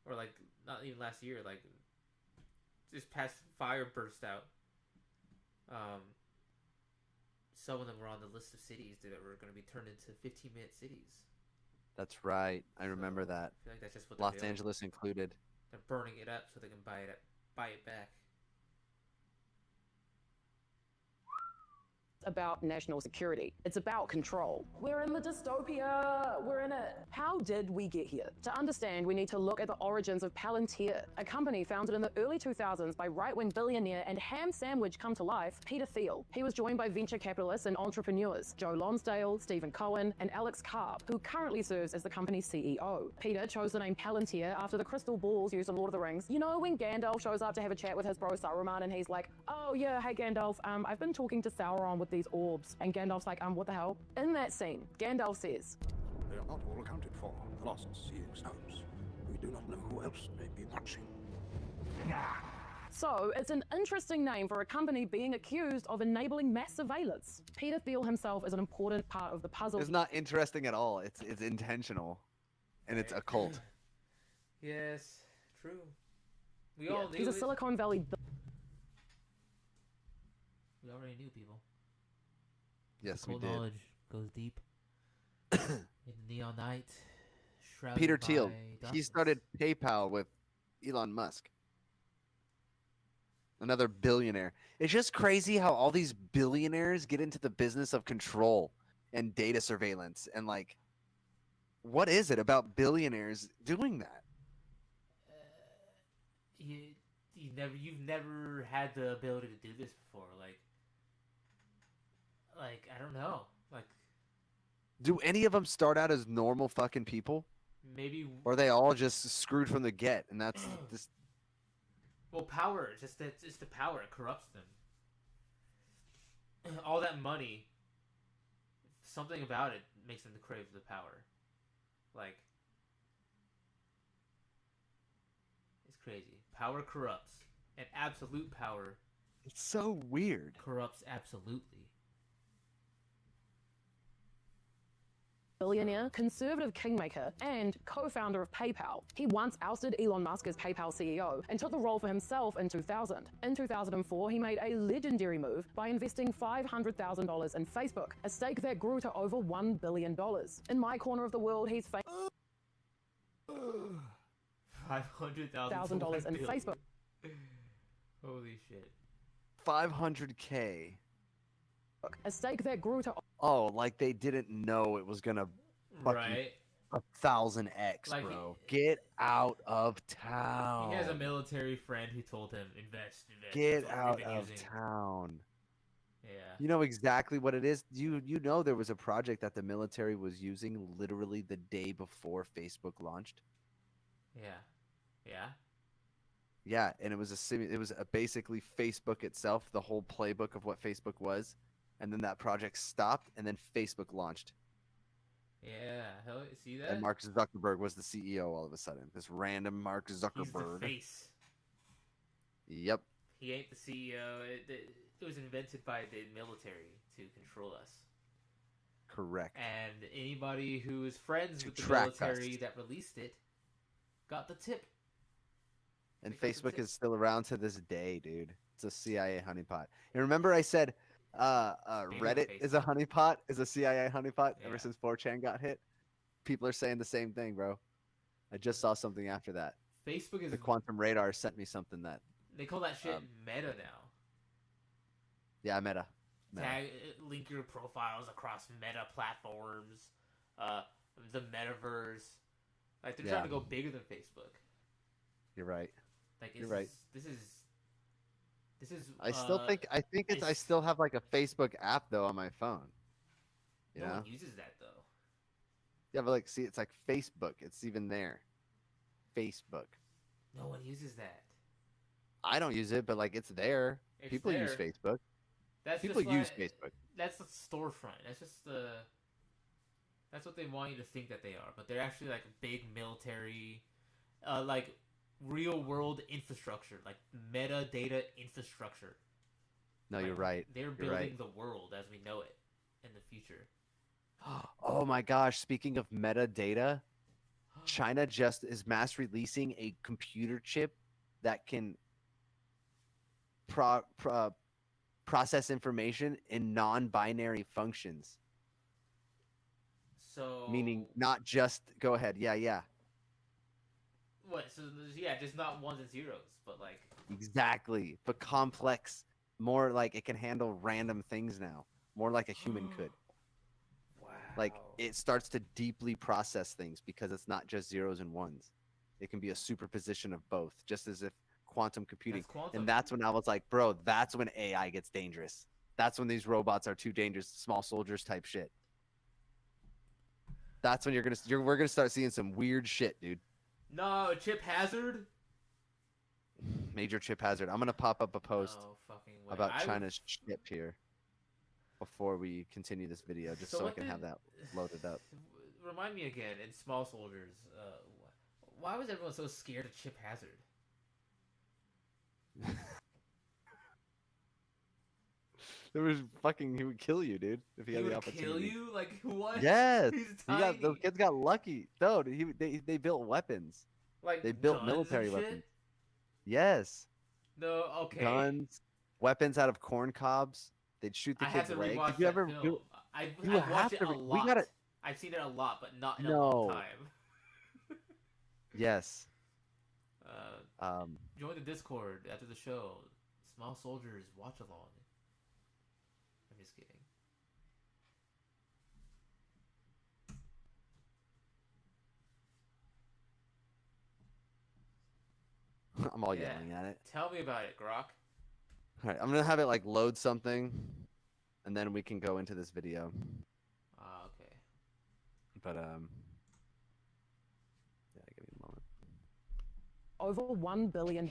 or like not even last year, like this past fire burst out. Some of them were on the list of cities that were going to be turned into 15-minute cities. That's right. I remember So, that. I feel like that's just what Los they're doing. Angeles included. They're burning it up so they can buy it back. about national security. It's about control. We're in the dystopia. We're in it. How did we get here? To understand, we need to look at the origins of Palantir, a company founded in the early 2000s by right-wing billionaire and ham sandwich come to life, Peter Thiel. He was joined by venture capitalists and entrepreneurs, Joe Lonsdale, Stephen Cohen, and Alex Karp, who currently serves as the company's CEO. Peter chose the name Palantir after the crystal balls used in Lord of the Rings. You know when Gandalf shows up to have a chat with his bro Saruman and he's like, oh yeah, hey Gandalf, I've been talking to Sauron with these orbs. And Gandalf's like, what the hell? In that scene, Gandalf says, They are not all accounted for, the lost seeing stones. We do not know who else may be watching. so it's an interesting name for a company being accused of enabling mass surveillance. Peter Thiel himself is an important part of the puzzle. It's not interesting at all. It's intentional, and it's a cult. Yes, true. We all knew He's a it. Silicon Valley We already knew, people. Yes, we Cold did. knowledge goes deep. In the neon night, shrouded Peter Thiel. by He darkness. started PayPal with Elon Musk. Another billionaire. It's just crazy how all these billionaires get into the business of control and data surveillance. And like, what is it about billionaires doing that? You've never had the ability to do this before. Like I don't know. Like Do any of them start out as normal fucking people? maybe. Or are they all just screwed from the get? And that's just Well, power. Just that. It's the power. It corrupts them. All that money. Something about it makes them crave the power. Like. It's crazy. Power corrupts, and absolute power it's so weird. corrupts absolutely. billionaire, conservative kingmaker, and co-founder of PayPal. He once ousted Elon Musk as PayPal CEO and took the role for himself in 2000. In 2004, he made a legendary move by investing $500,000 in Facebook, a stake that grew to over $1 billion. In my corner of the world, he's $500,000 in Facebook. Holy shit! 500K. A stake that grew to Oh, like they didn't know it was gonna fucking Right? 1,000x, Like, bro. Get out of town. He has a military friend who told him invest. Get That's what out we've been of using." town. Yeah. You know exactly what it is. You know there was a project that the military was using literally the day before Facebook launched. Yeah. Yeah. Yeah, and it was basically Facebook itself, the whole playbook of what Facebook was, and then that project stopped, and then Facebook launched, Yeah. Hell, see that? and Mark Zuckerberg was the CEO all of a sudden. This random Mark He's the Zuckerberg. face. Yep. He ain't the CEO. It was invented by the military to control us. Correct. And anybody who is friends To with the track military us. that released it got the tip. And because Facebook it's- is still around to this day, dude. It's a CIA honeypot. And remember I said Reddit is a honeypot, is a CIA honeypot Yeah. ever since 4chan got hit? People are saying the same thing, bro. I just saw something after that. Facebook is The quantum radar sent me something that. they call that shit meta now. Yeah, Meta. Tag link your profiles across meta platforms, the metaverse. Like they're trying to go bigger than Facebook. You're right. Like You're right. This is. I still have like a Facebook app though on my phone. You no know? one uses that though. Yeah, but like, see, it's like Facebook. It's even there. Facebook. No one uses that. I don't use it, but like, it's there. It's People use there. Facebook. That's People just use like, Facebook. That's the storefront. That's just the. That's what they want you to think that they are, but they're actually like big military, like real world infrastructure, like metadata infrastructure. No, Like, you're right. They're You're building right. the world as we know it in the future. Oh my gosh! Speaking of metadata, China just is mass releasing a computer chip that can process information in non-binary functions. So Meaning not just go ahead. Yeah. what? So yeah, just not ones and zeros, but like Exactly. But complex, more like it can handle random things now, more like a human could. wow. Like it starts to deeply process things because it's not just zeros and ones. It can be a superposition of both, just as if quantum computing. That's quantum. And that's when I was like, bro, that's when AI gets dangerous. That's when these robots are too dangerous, small soldiers type shit. That's when we're gonna start seeing some weird shit, dude. No, chip hazard. Major chip hazard. I'm gonna pop up a post No fucking way. about China's chip here before we continue this video, just so I what can have that loaded up. Remind me again, in Small Soldiers, why was everyone so scared of chip hazard? There was fucking, he would kill you, dude, if he He had the would opportunity. kill you? Like what? Yes, He's he tiny. got, those kids got lucky. No, they built weapons. Like They built guns and military shit? weapons. Yes, No, okay. guns, weapons out of corn cobs. They'd shoot the I have kid's to leg. rewatch Did you that ever film. do? I've You watched have it to a we lot. gotta- I've seen it a lot, but not in a long No. time. Yes. Join the Discord after the show. Small Soldiers watch along. I'm just kidding. I'm all Yeah. yelling at it. Tell me about it, Grok. All right, I'm gonna have it like load something, and then we can go into this video. Ah, okay. But yeah, give me a moment. Over $1 billion.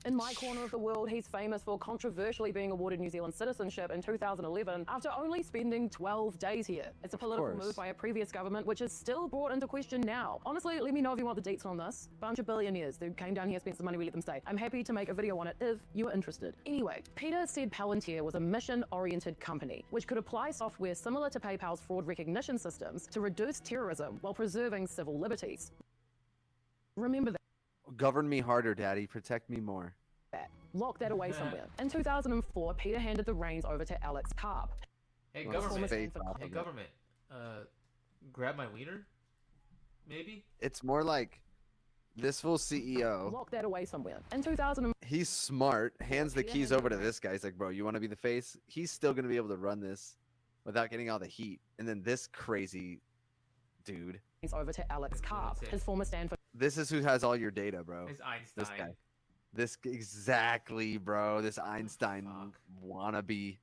In my corner of the world, he's famous for controversially being awarded New Zealand citizenship in 2011 after only spending 12 days here. It's a political course. move by a previous government, which is still brought into question now. Honestly, let me know if you want the deets on this. Bunch of billionaires who came down here, spent some money, we let them stay. I'm happy to make a video on it if you are interested. Anyway, Peter said Palantir was a mission-oriented company, which could apply software similar to PayPal's fraud recognition systems to reduce terrorism while preserving civil liberties. Remember that. Govern me harder, Daddy. Protect me more. Lock that away somewhere. In 2004, Peter handed the reins over to Alex Karp. Hey, Well, government. faith off Hey, of it. government. Grab my wiener? Maybe? It's more like this full CEO. Lock that away somewhere. In 2004, He's smart. Hands the Yeah, keys yeah, over to right. this guy. He's like, bro, you want to be the face? He's still gonna be able to run this without getting all the heat. And then this crazy dude. over to Alex That's Karp, lunatic. his former Stanford This is who has all your data, bro. It's Einstein. guy. This exactly, bro. This Einstein Fuck. wannabe.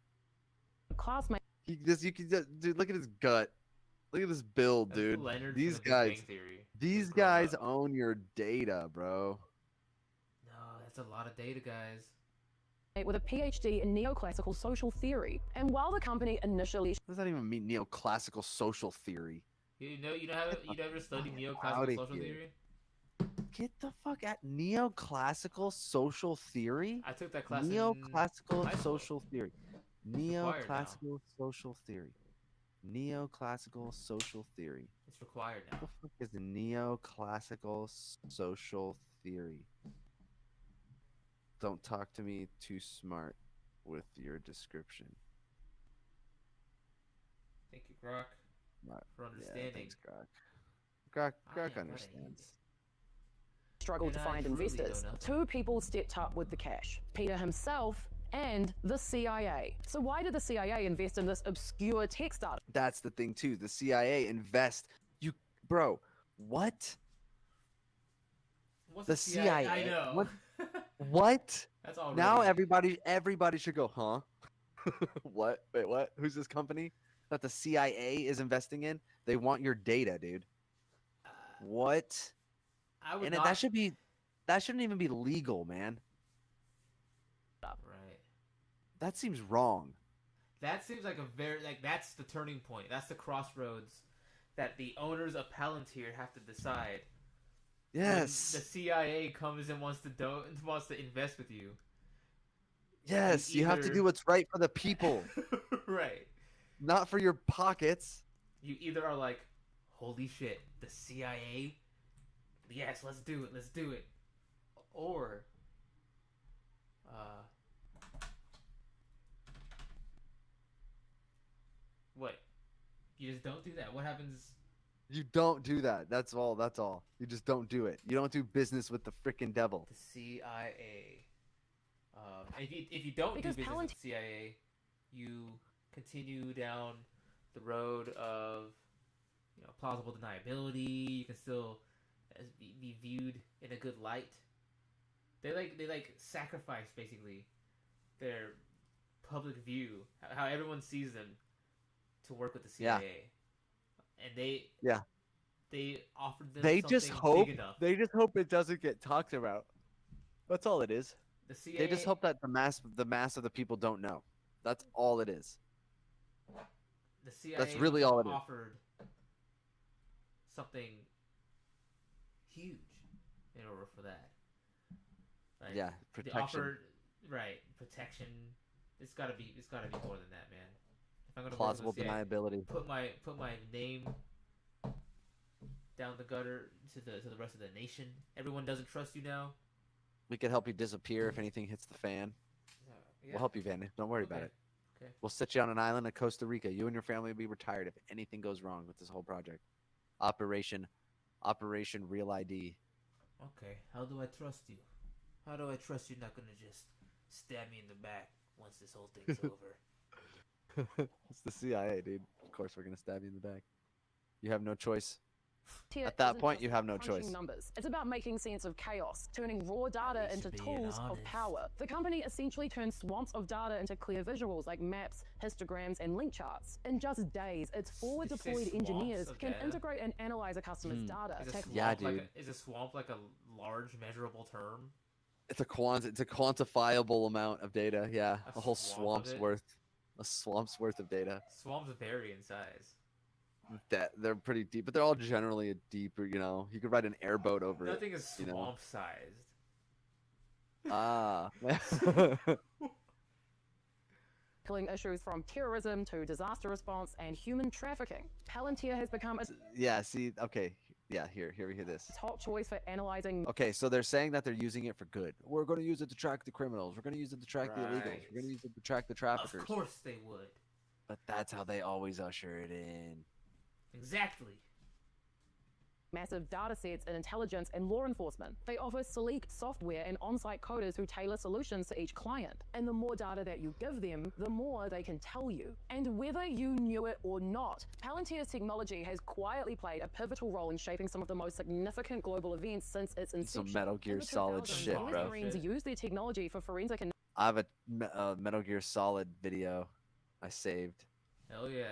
classmate. You can dude. Look at his gut. Look at this build, That's dude. Leonard from These the Big guys, Bang Theory. these Just growing guys up. own your data, bro. No, that's a lot of data, guys. With a PhD in neoclassical social theory. And while the company initially What does that even mean? Neoclassical social theory. You never studied outta neoclassical social here. theory? Get the fuck at neoclassical social theory. I took that class in Neoclassical high school. social theory. required now. Neoclassical social theory. Neoclassical social theory. It's required now. What the fuck is neoclassical social theory? Don't talk to me too smart with your description. Thank you, Grok, Right. for Yeah, understanding. thanks, Grok. Grok I ain't got understands. struggled to And I find truly investors, know nothing. 2 people stepped up with the cash: Peter himself and the CIA. So why did the CIA invest in this obscure tech startup? That's the thing too. The CIA invest. You, bro, what? What's The CIA? I CIA? know. What? What? That's already. Now everybody should go, huh? What? Wait, what? Who's this company that the CIA is investing in? They want your data, dude. Uh, What? I would And not. that shouldn't even be legal, man. Right. That seems wrong. That seems like that's the turning point. That's the crossroads that the owners of Palantir have to decide. When Yes. the CIA comes and wants to invest with you. Yes, you have to either- do what's right for the people, Right. not for your pockets. You either are like, holy shit, the CIA? Yes, let's do it. Or, what? You just don't do that. What happens? You don't do that. That's all. That's all. You just don't do it. You don't do business with the freaking devil. The CIA. If you don't Because do business with the CIA, you continue down the road of plausible deniability. You can still be viewed in a good light. They sacrifice basically their public view, how everyone sees them, to work with the CIA. And they offered them They something just hope. big enough. They just hope it doesn't get talked about. That's all it is. The CIA, They just hope that the mass of the people don't know. That's all it is. the CIA That's really all it is. offered something huge in order for that. Like, Yeah, they protection. offered protection. It's gotta be more than that, man. If I'm gonna Plausible work with the CIA, deniability. put my name down the gutter to the rest of the nation. Everyone doesn't trust you now. We can help you disappear if anything hits the fan. Yeah. We'll help you, Vanny. Don't worry about Okay. it. Okay. We'll set you on an island in Costa Rica. You and your family will be retired if anything goes wrong with this whole project. Operation Real ID. Okay. How do I trust you? How do I trust you're not gonna just stab me in the back once this whole thing's over? It's the CIA, dude. Of course, we're gonna stab you in the back. You have no choice. Here At that isn't point, just you have no crunching choice. Numbers. It's about making sense of chaos, turning raw data least into you're being tools of honest. power. The company essentially turns swamps of data into clear visuals like maps, histograms, and link charts. In just days, its forward-deployed swamps engineers of can data? integrate and analyze a customer's data. Is a take- swamp Yeah, like dude. is a swamp like a large measurable term? It's a quantifiable amount of data. Yeah, A a whole swamp of swamp's it? worth. A swamp's worth of data. Swamps vary in size. That they're pretty deep, but they're all generally deeper. You could ride an airboat over Nothing it. is you know. swamp sized. Ah. tackling issues from terrorism to disaster response and human trafficking. Palantir has become a Yeah. See. Okay. Yeah. Here we hear this. top choice for analyzing Okay, so they're saying that they're using it for good. We're going to use it to track the criminals. We're going to use it to track the illegals. Right. We're going to use it to track the traffickers. Of course they would. But that's how they always usher it in. Exactly. massive data sets in intelligence and law enforcement. They offer sleek software and on-site coders who tailor solutions to each client. And the more data that you give them, the more they can tell you. And whether you knew it or not, Palantir's technology has quietly played a pivotal role in shaping some of the most significant global events since its inception. Some Metal Gear In the Solid 2000s, shit, US bro. Marines used their technology for forensic and I have a Metal Gear Solid video I saved. Hell yeah.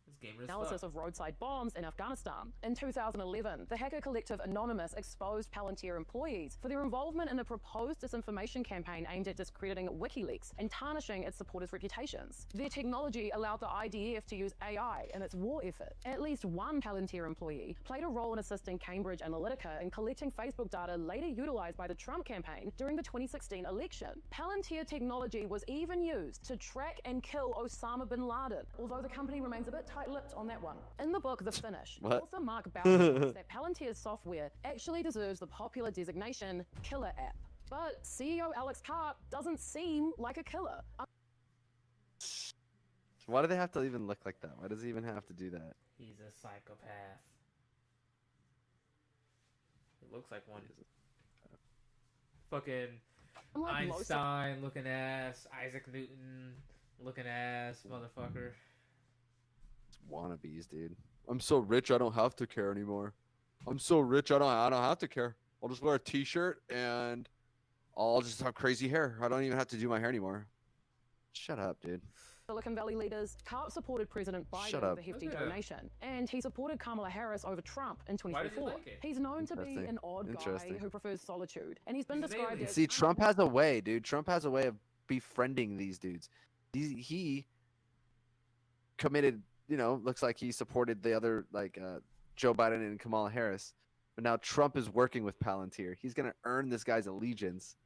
This gamer is analysis fuck. of roadside bombs in Afghanistan. In 2011, the hacker collective Anonymous exposed Palantir employees for their involvement in a proposed disinformation campaign aimed at discrediting WikiLeaks and tarnishing its supporters' reputations. Their technology allowed the IDF to use AI in its war effort. At least one Palantir employee played a role in assisting Cambridge Analytica in collecting Facebook data later utilized by the Trump campaign during the 2016 election. Palantir technology was even used to track and kill Osama bin Laden, although the company remains a bit tight-lipped on that one. In the book The Finish, What? author Mark Bowden notes that Palantir's software actually deserves the popular designation killer app. But CEO Alex Karp doesn't seem like a killer. Why do they have to even look like that? Why does he even have to do that? He's a psychopath. It looks like one. Fucking Unlike most Einstein looking ass, Isaac Newton looking ass, motherfucker. It's wannabes, dude. I'm so rich I don't have to care anymore. I'm so rich I don't have to care. I'll just wear a t-shirt and I'll just have crazy hair. I don't even have to do my hair anymore. Shut up, dude. Silicon Valley leaders, Karp supported President Shut Biden up. with a hefty Okay. donation, and he supported Kamala Harris over Trump in Why does he 2024. like it? He's known to be Interesting. an odd guy Interesting. who prefers solitude, and he's been He's an described alien. as See, Trump has a way, dude. Trump has a way of befriending these dudes. He committed, looks like he supported the other, Joe Biden and Kamala Harris. But now Trump is working with Palantir. He's going to earn this guy's allegiance.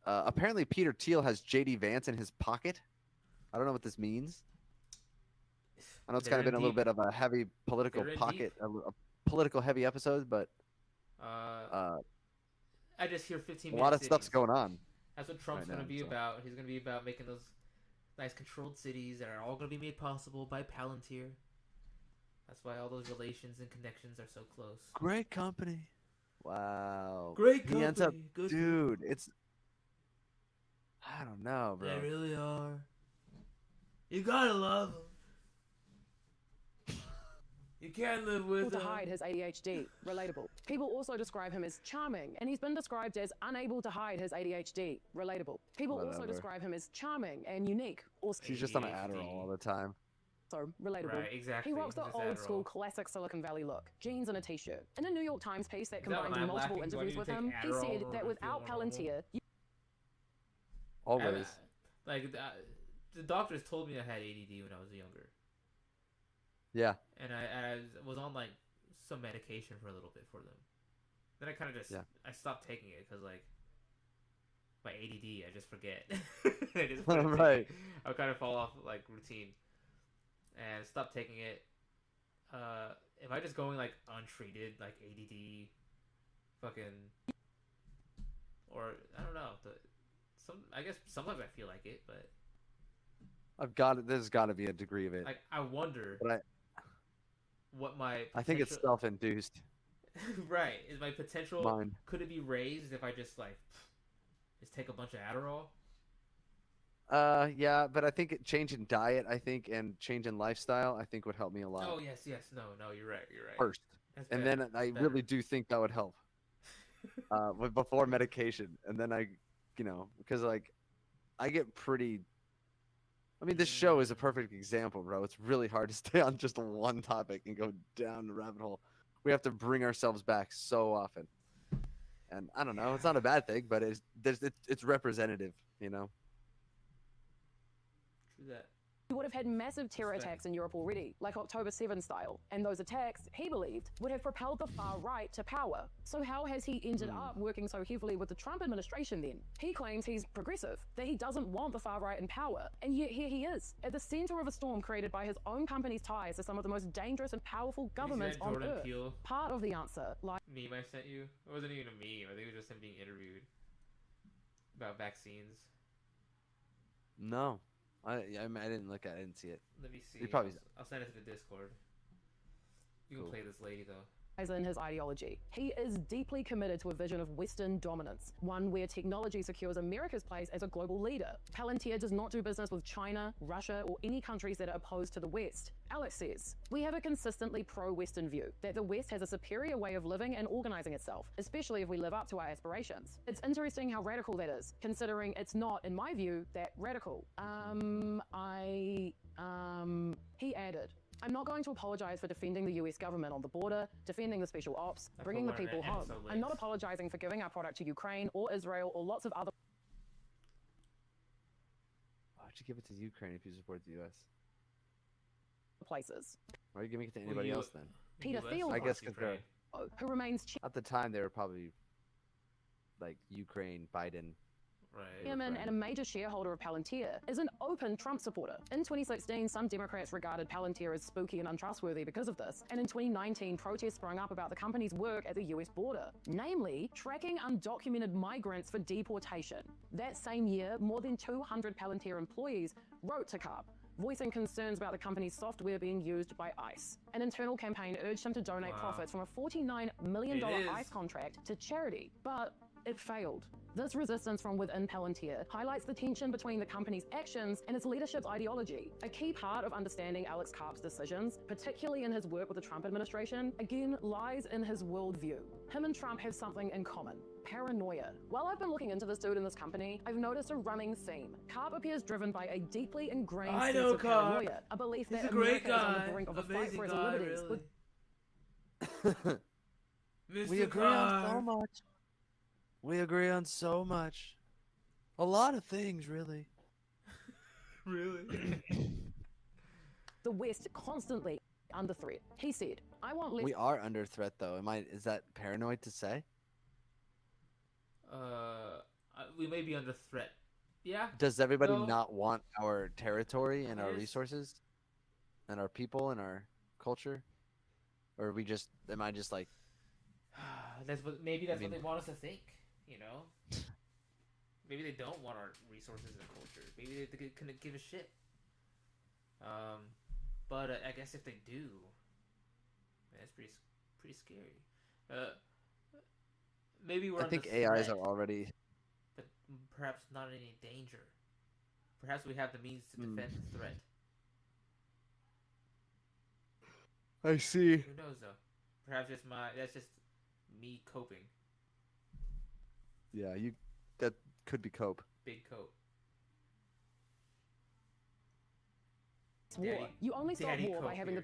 Apparently, Peter Thiel has J.D. Vance in his pocket. I don't know what this means. I know it's kind of been a little bit of a heavy political They're in pocket, a political heavy episode, but I just hear 15 a minutes. lot of stuff's going on. That's what Trump's right going now, to be so. about. He's going to be about making those nice controlled cities that are all going to be made possible by Palantir. That's why all those relations and connections are so close. Great company. Wow. Great He ends up, company, good dude. It's I don't know, bro. They really are. You gotta love them. You can't live with able to them. hide his ADHD. Relatable. People also describe him as charming, and he's been described as unable to hide his ADHD. Relatable. People also Whatever. describe him as charming and unique. Also She's just on an ADHD. Adderall all the time. relatable. Right, exactly. He rocks the Just old school Adderall. classic Silicon Valley look, jeans and a t-shirt. In a New York Times piece that Is that when combined I'm multiple lacking? Do I interviews need with to him, take he Adderall said in order that to without feel normal? Palantir, Always. The doctors told me I had ADD when I was younger, Yeah. and I was on like some medication for a little bit for them. Then I kind of just I stopped taking it because like my ADD, I just forget. I just forget to take Right. it. I kind of fall off like routine and stop taking it. Am I just going like untreated, like ADD, fucking, or I don't know. I guess sometimes I feel like it, but There's got to be a degree of it. like I wonder But what my I think it's potential- self-induced. right. Is my potential Mine. could it be raised if I just like just take a bunch of Adderall? Yeah, but I think change in diet, and change in lifestyle, I think would help me a lot Oh yes, no, you're right. first. That's And better, then I that's really do think that would help. Before medication, and then because like I get pretty. I mean, this show is a perfect example, bro. It's really hard to stay on just one topic and go down the rabbit hole. We have to bring ourselves back so often, and I don't know. It's not a bad thing, but it's representative, True that. he would have had massive terror Respect. attacks in Europe already, like October 7 style, and those attacks, he believed, would have propelled the far right to power. So how has he ended up working so heavily with the Trump administration then? He claims he's progressive, that he doesn't want the far right in power, and yet here he is, at the center of a storm created by his own company's ties to some of the most dangerous and powerful governments that on Jordan earth. Peele Part of the answer lies meme I sent you? It wasn't even a meme. I think it was just him being interviewed about vaccines. No, I didn't look at it. I didn't see it. Let me see. He probably- I'll send it to the Discord. You can Cool. play this lady though. in his ideology. He is deeply committed to a vision of Western dominance, one where technology secures America's place as a global leader. Palantir does not do business with China, Russia, or any countries that are opposed to the West. Alex says, we have a consistently pro-Western view that the West has a superior way of living and organizing itself, especially if we live up to our aspirations. It's interesting how radical that is, considering it's not, in my view, that radical. He added, I'm not going to apologize for defending the US government on the border, defending the special ops, I bringing the put one people in home. episode I'm not links. apologizing for giving our product to Ukraine or Israel or lots of other Why would you give it to Ukraine if you support the U.S.? places. Why are you giving it to anybody else then? Peter US Thiel, I guess supports 'cause they're- Ukraine. who remains At the time, they were probably like Ukraine, Biden. Right. chairman and a major shareholder of Palantir, is an open Trump supporter. In 2016, some Democrats regarded Palantir as spooky and untrustworthy because of this, and in 2019, protests sprung up about the company's work at the US border, namely tracking undocumented migrants for deportation. That same year, more than 200 Palantir employees wrote to Karp, voicing concerns about the company's software being used by ICE. An internal campaign urged him to donate profits from a $49 million ICE contract to charity, but it failed. This resistance from within Palantir highlights the tension between the company's actions and its leadership's ideology. A key part of understanding Alex Karp's decisions, particularly in his work with the Trump administration, again lies in his worldview. Him and Trump have something in common: paranoia. While I've been looking into this dude in this company, I've noticed a running theme. Karp appears driven by a deeply ingrained sense of paranoia, a belief that America is on the brink of a fight for its liberties. We agree on so much. We agree on so much. A lot of things, really. Really? The West constantly under threat. He said, I want less. We are under threat, though. Is that paranoid to say? We may be under threat. Yeah. Does everybody not want our territory and our resources and our people and our culture? Or am I just like... Maybe that's what they want us to think, you know? Maybe they don't want our resources and culture. Maybe they couldn't give a shit. But I guess if they do, man, it's pretty scary. Maybe we're. I think AIs are already, but perhaps not in any danger. Perhaps we have the means to defend the threat. I see. Who knows though? Perhaps that's just me coping. Yeah, that could be cope. Big cope. War. You only stop war by having the.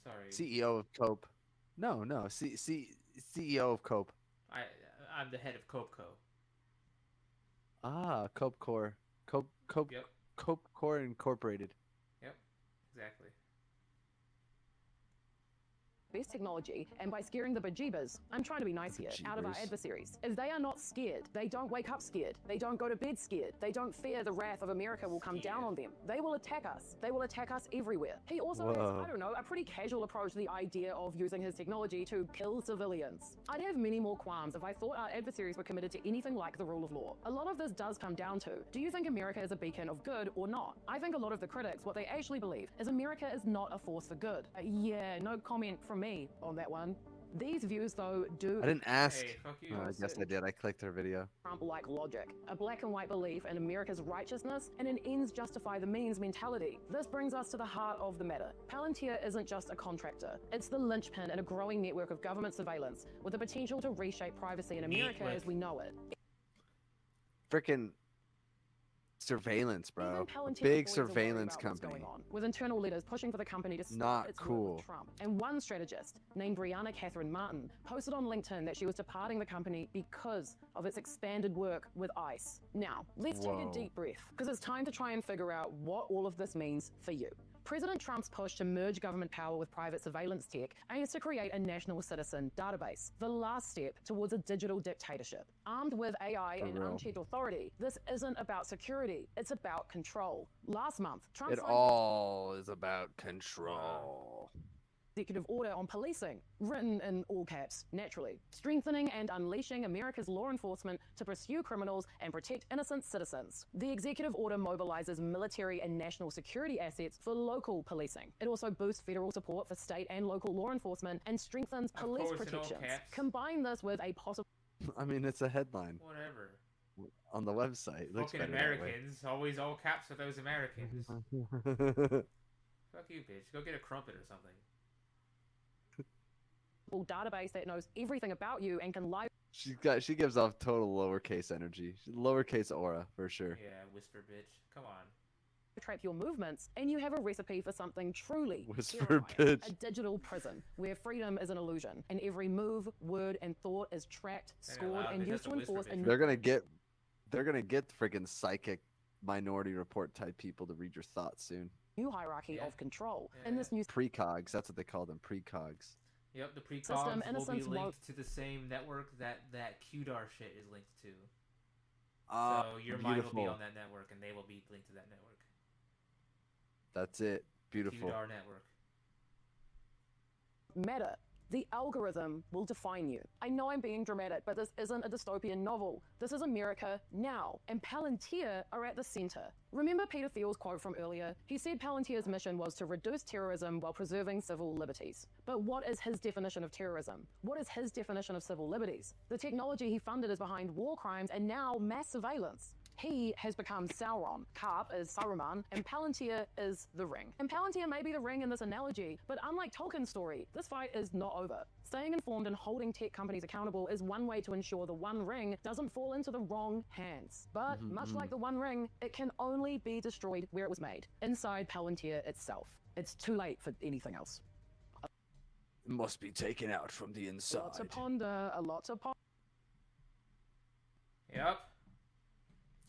Sorry. CEO of Cope. No. CEO of Cope. I'm the head of CopeCo. Ah, Cope Core. Cope. Yep. Cope Core Incorporated. Yep. Exactly. Best technology, and by scaring the bejeebers, I'm trying to be nice here, out of our adversaries. If they are not scared, they don't wake up scared, they don't go to bed scared, they don't fear the wrath of America will come down on them. They will attack us. They will attack us everywhere. He also has, I don't know, a pretty casual approach to the idea of using his technology to kill civilians. I'd have many more qualms if I thought our adversaries were committed to anything like the rule of law. A lot of this does come down to, do you think America is a beacon of good or not? I think a lot of the critics, what they actually believe, is America is not a force for good. Yeah, no comment from me on that one. These views, though, do... I didn't ask. Hey, fuck you. Oh, I guess I did. I clicked her video. Trump-like logic, a black and white belief in America's righteousness and an ends justify the means mentality. This brings us to the heart of the matter. Palantir isn't just a contractor. It's the linchpin in a growing network of government surveillance with the potential to reshape privacy in America as we know it. Frickin' surveillance, bro. A big surveillance company. With internal leaders pushing for the company to stop its work with Trump. And one strategist, named Brianna Catherine Martin, posted on LinkedIn that she was departing the company because of its expanded work with ICE. Now, let's take a deep breath, because it's time to try and figure out what all of this means for you. President Trump's push to merge government power with private surveillance tech aims to create a national citizen database, the last step towards a digital dictatorship. Armed with AI and unchecked authority, this isn't about security, it's about control. Last month, Trump It all is about control. Executive order on policing, written in all caps, naturally, strengthening and unleashing America's law enforcement to pursue criminals and protect innocent citizens. The executive order mobilizes military and national security assets for local policing. It also boosts federal support for state and local law enforcement and strengthens police protections. Combine this with a possible... I mean, it's a headline. Whatever. On the website. It looks Fucking Americans. Always all caps for those Americans. Fuck you, bitch. Go get a crumpet or something. Database that knows everything about you and can lie. She gives off total lowercase energy, lowercase aura for sure. Yeah, whisper bitch. Come on. Track your movements, and you have a recipe for something truly whisper bitch. A digital prison where freedom is an illusion, and every move, word, and thought is tracked, scored, and used to enforce. They're gonna get freaking psychic Minority Report type people to read your thoughts soon. New hierarchy of control in this new precogs. That's what they call them, precogs. Yep, the precogs will be linked to the same network that QDAR shit is linked to. So your mind will be on that network, and they will be linked to that network. That's it. Beautiful. QDAR network. Meta. The algorithm will define you. I know I'm being dramatic, but this isn't a dystopian novel. This is America now, and Palantir are at the center. Remember Peter Thiel's quote from earlier? He said Palantir's mission was to reduce terrorism while preserving civil liberties. But what is his definition of terrorism? What is his definition of civil liberties? The technology he funded is behind war crimes and now mass surveillance. He has become Sauron, Karp is Saruman, and Palantir is the ring. And Palantir may be the ring in this analogy, but unlike Tolkien's story, this fight is not over. Staying informed and holding tech companies accountable is one way to ensure the One Ring doesn't fall into the wrong hands. But much like the One Ring, it can only be destroyed where it was made, inside Palantir itself. It's too late for anything else. It must be taken out from the inside. Lots to ponder, a lot to ponder. Yep.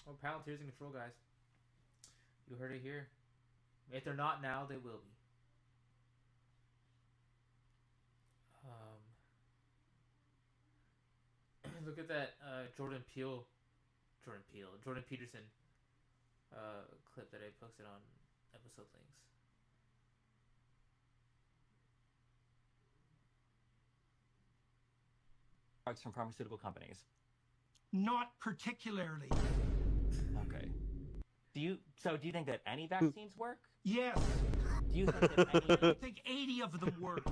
Oh, Palantir's in control, guys. You heard it here. If they're not now, they will be. Look at that Jordan Peterson clip that I posted on episode links. Drugs from pharmaceutical companies. Not particularly. Okay. Do you think that any vaccines work? Yes. Do you think that I any think 80 of them work.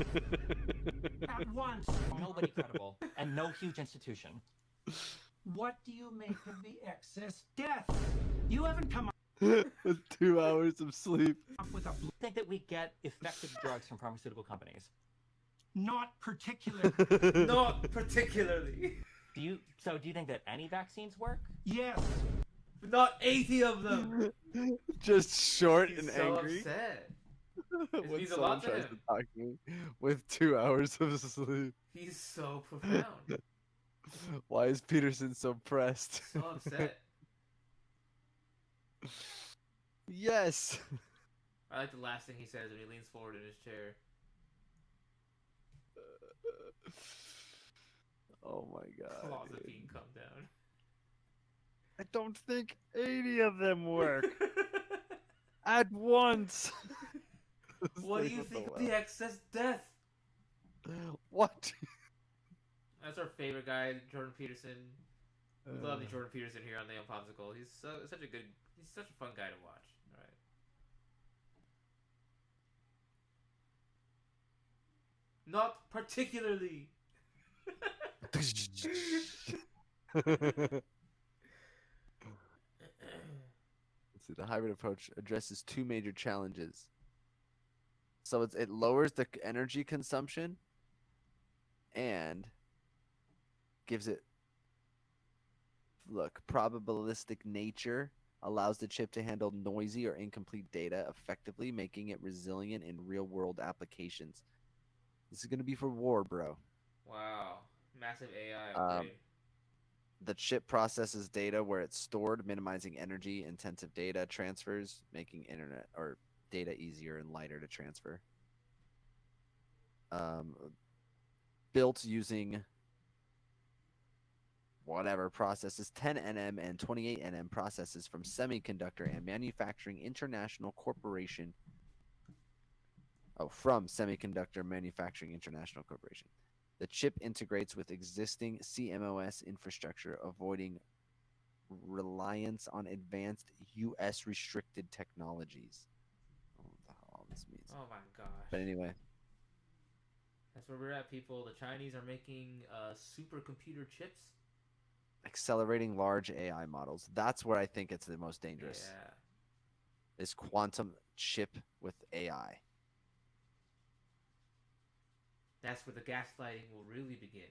At once. nobody credible and no huge institution? What do you make of the excess death? You haven't come With 2 hours of sleep. up with a Do you think that we get effective drugs from pharmaceutical companies? not particularly. Not particularly. Do you think that any vaccines work? Yes. Not 80 of them. Just short He's and so angry. upset. When means a someone lot to tries him. to talk to me with 2 hours of sleep. He's so profound. Why is Peterson so pressed? So upset. Yes. I like the last thing he says when he leans forward in his chair. Oh my god. Clozapine, come down. I don't think 80 of them work at once. What do you think of the excess death? What? That's our favorite guy, Jordan Peterson. We love the Jordan Peterson here on the Popsicle. He's such a fun guy to watch. All right. Not particularly. Let's see, the hybrid approach addresses 2 major challenges. So it lowers the energy consumption and gives it probabilistic nature, allows the chip to handle noisy or incomplete data effectively, making it resilient in real-world applications. This is going to be for war, bro. Wow. Massive AI upgrade. The chip processes data where it's stored, minimizing energy-intensive data transfers, making internet or data easier and lighter to transfer. Built using whatever processes, 10 nm and 28 nm processes from Semiconductor and Manufacturing International Corporation. From Semiconductor Manufacturing International Corporation. The chip integrates with existing CMOS infrastructure, avoiding reliance on advanced U.S. restricted technologies. I don't know what the hell all this means. Oh my gosh. But anyway, That's where we're at, people. The Chinese are making supercomputer chips. accelerating large AI models. That's where I think it's the most dangerous. Yeah. Is quantum chip with AI. That's where the gaslighting will really begin.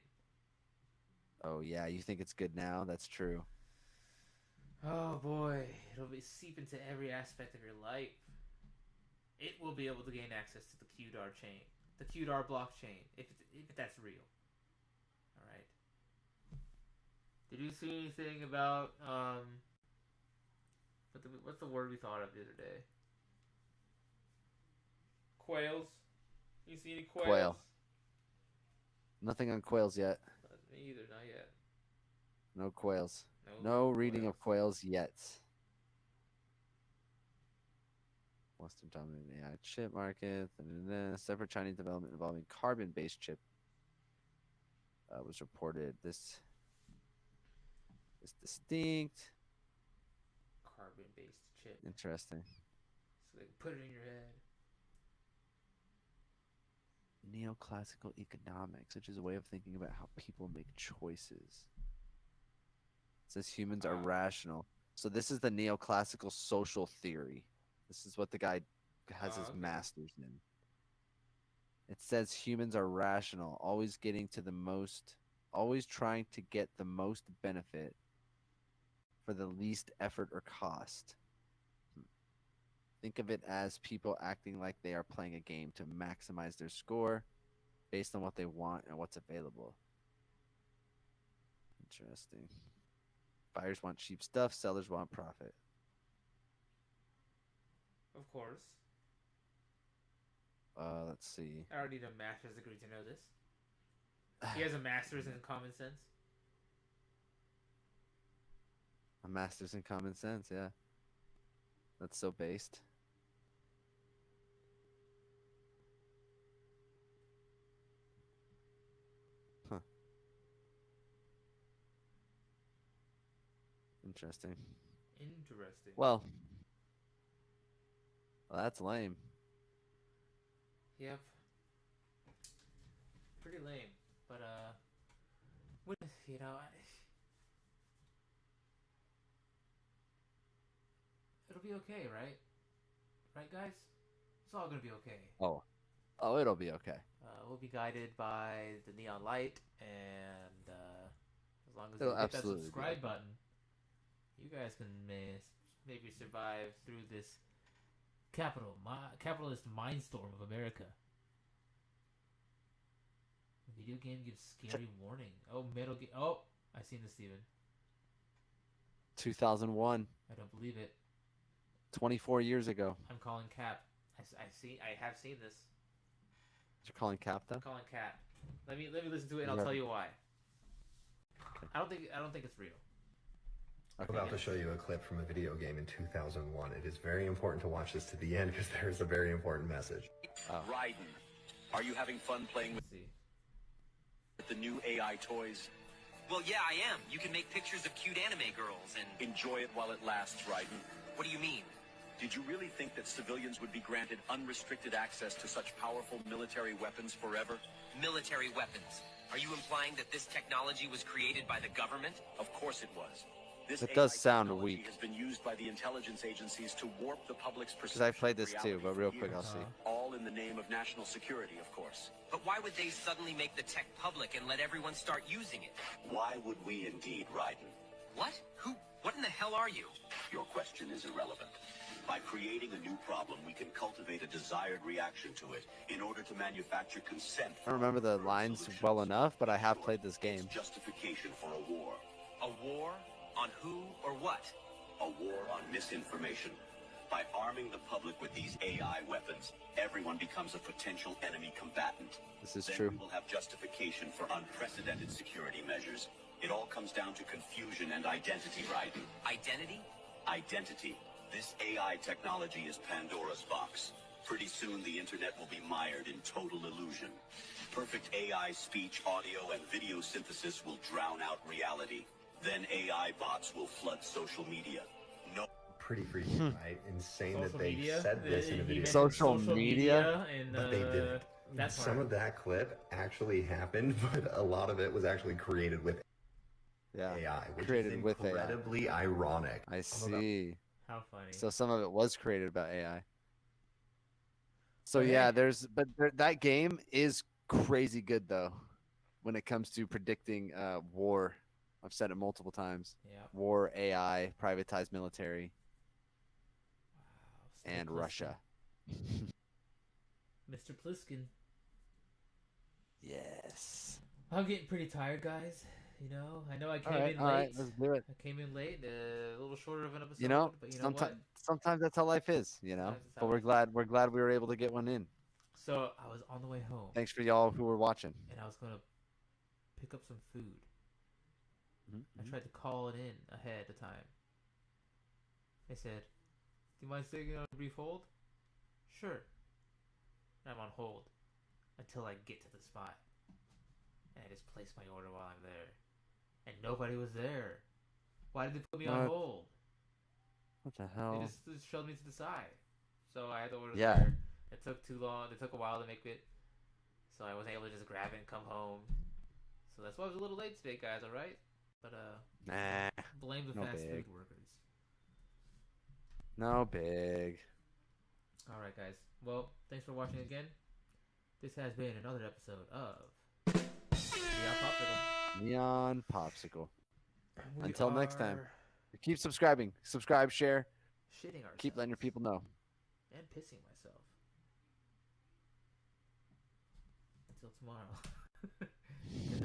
Oh yeah, you think it's good now? That's true. Oh boy, it'll seep into every aspect of your life. It will be able to gain access to the QDAR chain, the QDAR blockchain, if that's real. All right. Did you see anything about what's the word we thought of the other day? Quails. You see any quails? Quail. Nothing on quails yet. Me either, not yet. No quails. No reading of quails yet. Western dominant AI chip market. Separate Chinese development involving carbon-based chip was reported. This is distinct. Carbon-based chip. Interesting. So they can put it in your head. Neoclassical economics, which is a way of thinking about how people make choices. It says humans are rational. So this is the neoclassical social theory. This is what the guy has his master's in. It says humans are rational, always trying to get the most benefit for the least effort or cost. Think of it as people acting like they are playing a game to maximize their score based on what they want and what's available. Interesting. Buyers want cheap stuff, sellers want profit. Of course. Let's see. I already need a master's degree to know this. He has a master's in common sense. A master's in common sense, yeah. That's so based. Huh. Interesting. Interesting. Well, that's lame. Yep. Pretty lame, but when it'll be okay, right? Right, guys? It's all gonna be okay. Oh, it'll be okay. We'll be guided by the neon light, and as long as It'll you hit that absolutely be subscribe okay. button, you guys can maybe survive through this capitalist mindstorm of America. Video game gives scary warning. Oh, Metal Gear. Oh, I seen this, Steven. 2001. I don't believe it. 24 years ago. I'm calling cap. I have seen this. You're calling cap though? I'm calling cap. Let me listen to it and I'll Yeah. tell you why. Okay. I don't think it's real. Okay. I'm about to show you a clip from a video game in 2001. It is very important to watch this to the end because there is a very important message. Raiden, are you having fun playing with Let's see. the new AI toys? Well, yeah, I am. You can make pictures of cute anime girls and... Enjoy it while it lasts, Raiden. What do you mean? Did you really think that civilians would be granted unrestricted access to such powerful military weapons forever? Military weapons. Are you implying that this technology was created by the government? Of course it was. This It does AI sound technology weak. has been used by the intelligence agencies to warp the public's perception. Because I played of this too, reality but for real quick, I'll years. see. All in the name of national security, of course. But why would they suddenly make the tech public and let everyone start using it? Why would we indeed, Raiden? What? What in the hell are you? Your question is irrelevant. By creating a new problem, we can cultivate a desired reaction to it in order to manufacture consent. I don't remember the lines well enough, but I have played this game. Justification for a war. A war? On who or what? A war on misinformation. By arming the public with these AI weapons, everyone becomes a potential enemy combatant. This is then true. we will have justification for unprecedented security measures. It all comes down to confusion and identity, Raiden. Identity? Identity. This AI technology is Pandora's box. Pretty soon the internet will be mired in total illusion. Perfect AI speech, audio, and video synthesis will drown out reality. Then AI bots will flood social media. No. Pretty freaky, right? Insane Social that they media? said this in a He video. mentioned Social media? and, But they didn't. that Some part. of that clip actually happened, but a lot of it was actually created with Yeah. AI, which Created is with AI. incredibly ironic. I see. How funny. So some of it was created by AI. So Okay. yeah, that game is crazy good though, when it comes to predicting war. I've said it multiple times. Yeah. War, AI, privatized military, Wow, and Pliskin. Russia. Mr. Pliskin. Yes. I'm getting pretty tired, guys. You know, I know I came in All late. right, let's do it. I came in late, a little shorter of an episode. You know, but you know sometimes that's how life is. You know, Sometimes it's how but we're glad we were able to get one in. So I was on the way home, Thanks for y'all who were watching. and I was gonna pick up some food. Mm-hmm. I tried to call it in ahead of time. They said, "Do you mind staying on a brief hold?" Sure. And I'm on hold until I get to the spot. and I just placed my order while I'm there, and nobody was there. Why did they put me on hold? What the They hell? just shoved me to the side. So I had to order Yeah. there. It took too long. It took a while to make it, so I wasn't able to just grab it and come home. So that's why I was a little late today, guys. All right, but Nah. blame the No fast big. food workers. No big. All right, guys. Well, thanks for watching again. This has been another episode of Neon Popsicle. Neon Popsicle. We Until next time. are Keep subscribing. Subscribe, share. shitting ourselves. Keep letting your people know. And pissing myself. Until tomorrow. Good night.